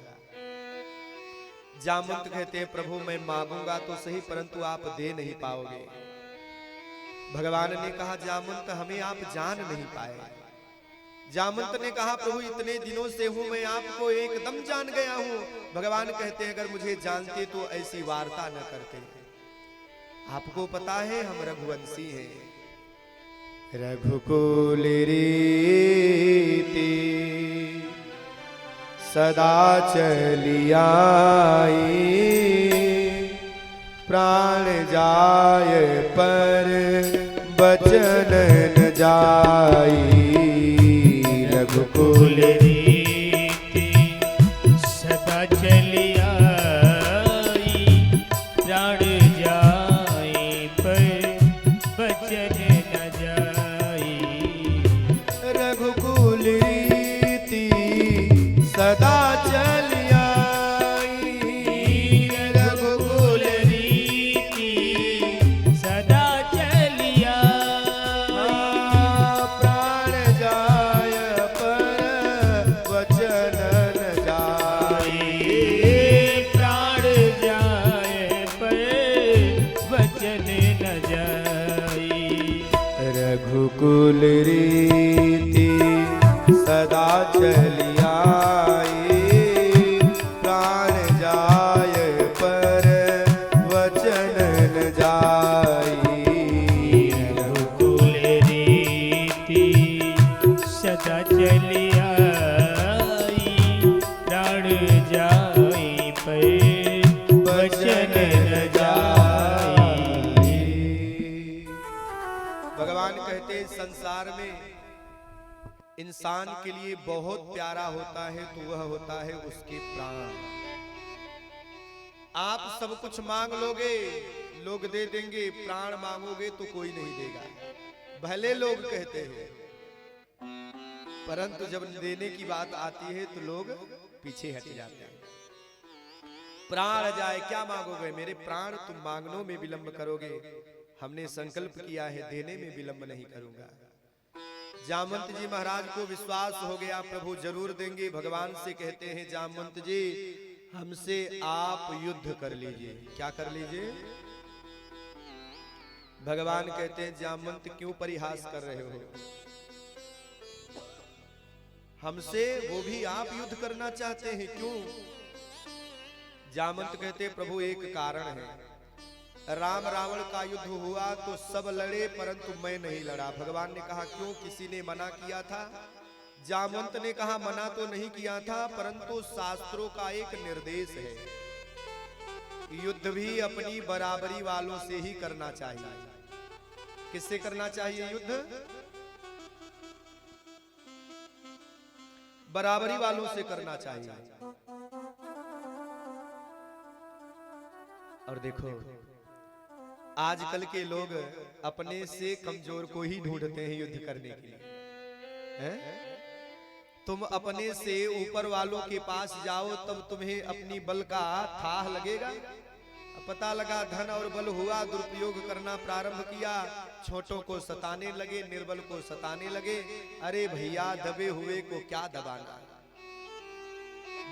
जामवंत कहते हैं, प्रभु मैं मांगूंगा तो सही, परंतु आप दे नहीं पाओगे। भगवान ने कहा, जामवंत हमें आप जान नहीं पाए। जामवंत ने कहा, प्रभु इतने दिनों से हूं मैं, आपको एकदम जान गया हूं। भगवान कहते हैं, अगर मुझे जानते तो ऐसी वार्ता न करते। आपको पता है हम रघुवंशी हैं, रघुकुल रीति सदा चली आई, प्राण जाय पर बचन न जाई। रघुकुल रीति सदा चली आई, प्राण जाए पर बचन न जाई। रघुकुल रीति सदा चली आई, रघुकुल रीति सदा चली आई, प्राण जाय पर वचन न जाई। प्राण जाए पर वचन न जाई। रघुकुल रीति सदा चली आई, प्राण जाय पर वचन न जाई। रघुकुल रीति सदा चली आई, प्राण जाए पर वचन न जाई। भगवान कहते हैं, संसार में इंसान के लिए बहुत प्यारा होता है तो वह होता है उसके प्राण। आप सब कुछ मांग लोगे, लोग दे देंगे, प्राण मांगोगे तो कोई नहीं देगा। भले लोग कहते हैं, परंतु जब देने की बात आती है तो लोग पीछे हट जाते हैं। प्राण जाए, क्या मांगोगे? मेरे प्राण तुम मांगनों में विलंब करोगे, हमने संकल्प किया है देने में विलंब नहीं करूंगा। जामवंत जी महाराज को विश्वास हो गया, प्रभु जरूर देंगे। भगवान से कहते हैं, जामवंत जी हमसे आप युद्ध कर लीजिए। क्या कर लीजिए? भगवान कहते हैं, जामवंत क्यों परिहास कर रहे हो? हमसे वो भी आप युद्ध करना चाहते हैं, क्यों? जामवंत कहते प्रभु एक कारण है, राम रावण का युद्ध हुआ तो सब लड़े परंतु मैं नहीं लड़ा। भगवान ने कहा क्यों, किसी ने मना किया था? जामवंत ने कहा मना तो नहीं किया था, परंतु शास्त्रों का एक निर्देश है, युद्ध भी अपनी बराबरी वालों से ही करना चाहिए। किससे करना चाहिए युद्ध? बराबरी वालों से करना चाहिए। और देखो आजकल के लोग अपने से कमजोर को ही ढूंढते हैं युद्ध करने के लिए, हैं? तुम अपने से ऊपर वालों के पास जाओ तब तुम्हें अपनी बल का थाह लगेगा। पता लगा धन और बल हुआ, दुरुपयोग करना प्रारंभ किया, छोटों को सताने लगे, निर्बल को सताने लगे। अरे भैया दबे हुए को क्या दबाना।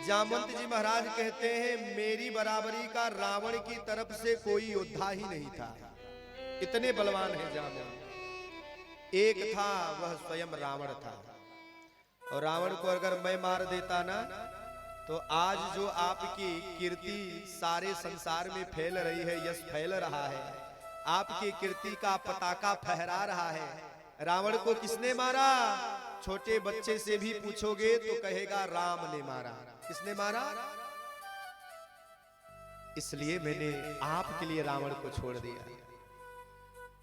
जामवंत जी महाराज कहते हैं मेरी बराबरी का रावण की तरफ से कोई योद्धा ही नहीं था, इतने बलवान है जामवंत। एक था वह स्वयं रावण था, और रावण को अगर मैं मार देता ना तो आज जो आपकी कीर्ति सारे संसार में फैल रही है, यश फैल रहा है, आपकी कीर्ति का पताका फहरा रहा है। रावण को किसने मारा? छोटे बच्चे से भी पूछोगे तो कहेगा राम ने मारा। किसने मारा? इसलिए मैंने आपके लिए रावण को छोड़ दिया,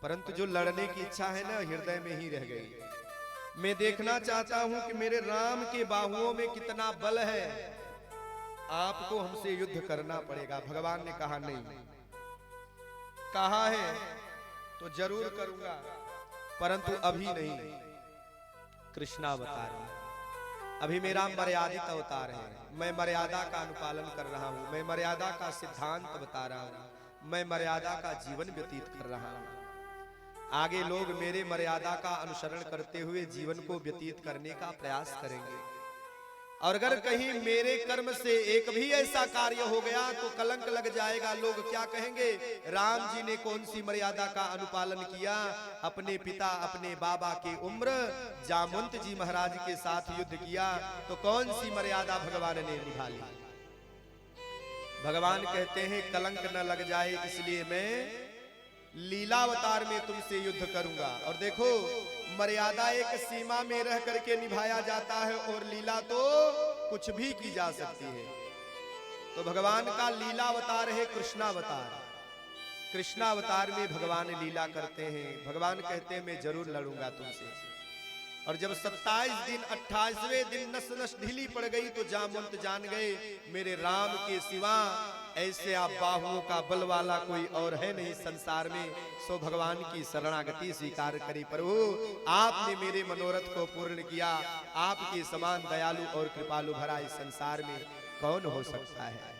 परंतु जो लड़ने की इच्छा है ना हृदय में ही रह गई। मैं देखना चाहता हूं कि मेरे राम के बाहुओं में कितना बल है, आपको हमसे युद्ध करना पड़ेगा। भगवान ने कहा नहीं, कहा है तो जरूर करूंगा, परंतु अभी नहीं। कृष्णावतार अभी मेरा मर्यादित अवतार है, मैं मर्यादा का अनुपालन कर रहा हूं, मैं मर्यादा का सिद्धांत बता रहा हूं, मैं मर्यादा का जीवन व्यतीत कर रहा हूं। आगे लोग मेरे मर्यादा का अनुसरण करते हुए जीवन को व्यतीत करने का प्रयास करेंगे, और अगर कहीं मेरे कर्म से एक भी ऐसा कार्य हो गया तो कलंक लग जाएगा। लोग क्या कहेंगे, राम जी ने कौन सी मर्यादा का अनुपालन किया, अपने पिता अपने बाबा के उम्र जामवंत जी महाराज के साथ युद्ध किया तो कौन सी मर्यादा भगवान ने निभा ली। भगवान कहते हैं कलंक न लग जाए इसलिए मैं लीलावतार में तुमसे युद्ध करूंगा। और देखो मर्यादा एक सीमा में रह करके निभाया जाता है, और लीला तो कुछ भी की जा सकती है। तो भगवान का लीलावतार है कृष्णावतार। कृष्णावतार में भगवान लीला करते हैं। भगवान कहते हैं मैं जरूर लड़ूंगा तुमसे। और जब 27 दिन 28वें दिन नस नस ढीली पड़ गई तो जामवंत जान गए मेरे राम के सिवा ऐसे आप बाहुओं का बल वाला कोई और है नहीं संसार में। सो भगवान की शरणागति स्वीकार करी। प्रभु आपने मेरे मनोरथ को पूर्ण किया, आपके समान दयालु और कृपालु भरा इस संसार में कौन हो सकता है।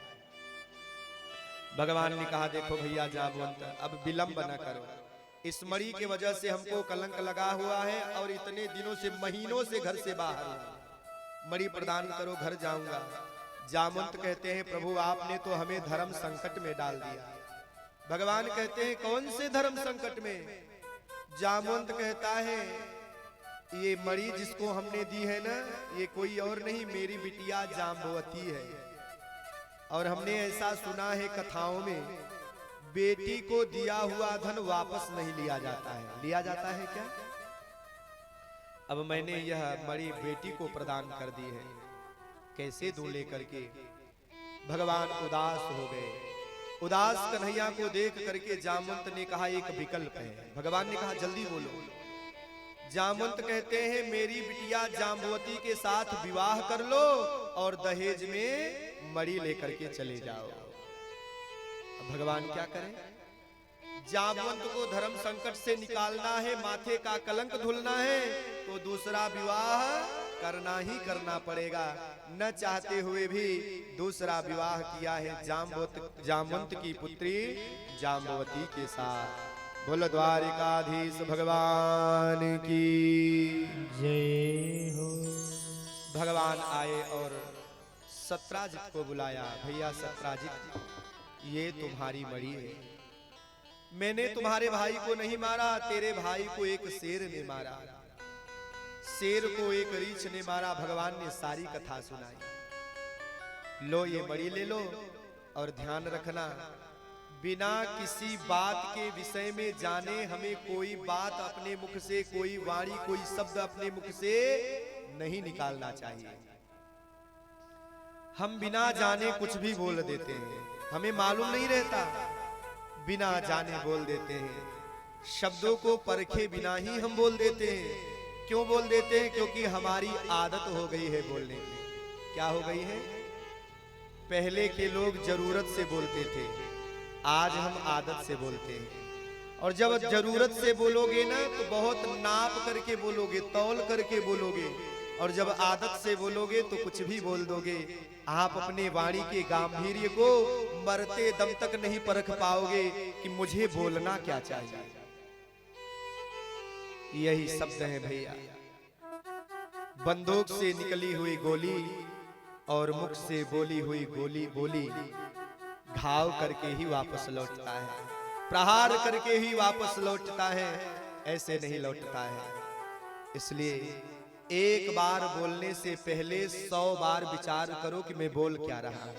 भगवान ने कहा देखो भैया जामवंत अब विलंब न करो, इस मणि की वजह से हमको कलंक लगा हुआ है और इतने दिनों से महीनों से घर से बाहर हूं, मणि प्रदान करो घर जाऊंगा। जामवंत कहते हैं प्रभु आपने तो हमें धर्म संकट में डाल दिया। भगवान कहते हैं कौन से धर्म संकट में। जामवंत कहता है ये मणि जिसको हमने दी है ना ये कोई और नहीं मेरी बिटिया जाम्बवती है। और हमने ऐसा सुना है कथाओं में बेटी को दिया हुआ धन वापस नहीं लिया जाता है। लिया जाता है क्या? अब मैंने यह मणि बेटी को प्रदान कर दी है, कैसे दूं लेकर के। भगवान उदास हो गए। उदास कन्हैया को देख करके जामवंत ने कहा एक विकल्प है। भगवान ने कहा जल्दी बोलो। जामवंत कहते हैं मेरी बिटिया जाम्बवती के साथ विवाह कर लो और दहेज में मणि लेकर के चले जाओ। भगवान क्या करें? जामवंत को धर्म संकट से निकालना है, माथे का कलंक धुलना है तो दूसरा विवाह करना ही करना पड़ेगा। न चाहते हुए भी दूसरा विवाह किया है जामवंत की पुत्री जाम्बवती के साथ। बोलो द्वारिकाधीश भगवान की जय हो। भगवान आए और सत्राजित को बुलाया। भैया सत्राजित ये तुम्हारी मणि है, मैंने तुम्हारे भाई को नहीं मारा, तेरे भाई को एक शेर ने मारा, शेर को एक रीछ ने मारा। भगवान ने सारी कथा सुनाई। लो ये मणि ले लो, और ध्यान रखना, बिना किसी बात के विषय में जाने हमें कोई बात अपने मुख से, कोई वाणी, कोई शब्द अपने मुख से नहीं निकालना चाहिए। हम बिना जाने कुछ भी बोल देते हैं, हमें मालूम नहीं रहता, बिना जाने बोल देते हैं। शब्दों को परखे बिना ही हम बोल देते हैं। क्यों बोल देते हैं? क्योंकि हमारी आदत हो गई है बोलने की। क्या हो गई है? पहले के लोग जरूरत से बोलते थे, आज हम आदत से बोलते हैं। और जब जरूरत से बोलोगे ना तो बहुत नाप करके बोलोगे, तौल करके बोलोगे, और जब आदत से बोलोगे तो कुछ भी बोल दोगे। आप अपने वाणी के गांभीर्य को मरते दम तक नहीं परख पाओगे कि मुझे बोलना क्या चाहिए। यही शब्द है भैया, बंदूक से निकली हुई गोली और मुख से बोली हुई गोली बोली घाव करके ही वापस लौटता है, प्रहार करके ही वापस लौटता है, ऐसे नहीं लौटता है। इसलिए एक बार बोलने से पहले 100 बार विचार करो कि मैं बोल क्या रहा हूं।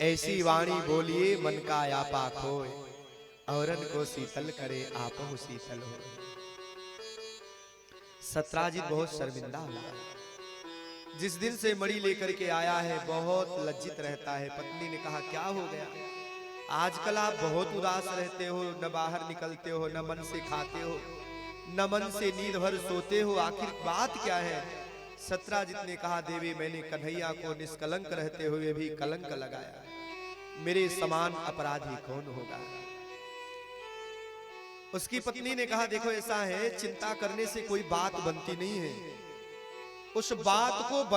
ऐसी वाणी बोलिए मन का आपा खोए, औरन को शीतल करे आपहु शीतल हो। सत्राजित बहुत शर्मिंदा हुआ। जिस दिन से मणि लेकर के आया है बहुत लज्जित रहता है। पत्नी ने कहा क्या हो गया, आजकल आप बहुत उदास रहते हो, न बाहर निकलते हो, न मन से खाते हो, न मन से नींद भर सोते हो, आखिर बात क्या है? सत्राजित ने कहा देवी मैंने कन्हैया को निष्कलंक रहते हुए भी कलंक लगाया, मेरे समान अपराधी कौन होगा? उसकी पत्नी ने कहा देखो ऐसा है, चिंता करने से कोई बात बनती नहीं है, उस बात को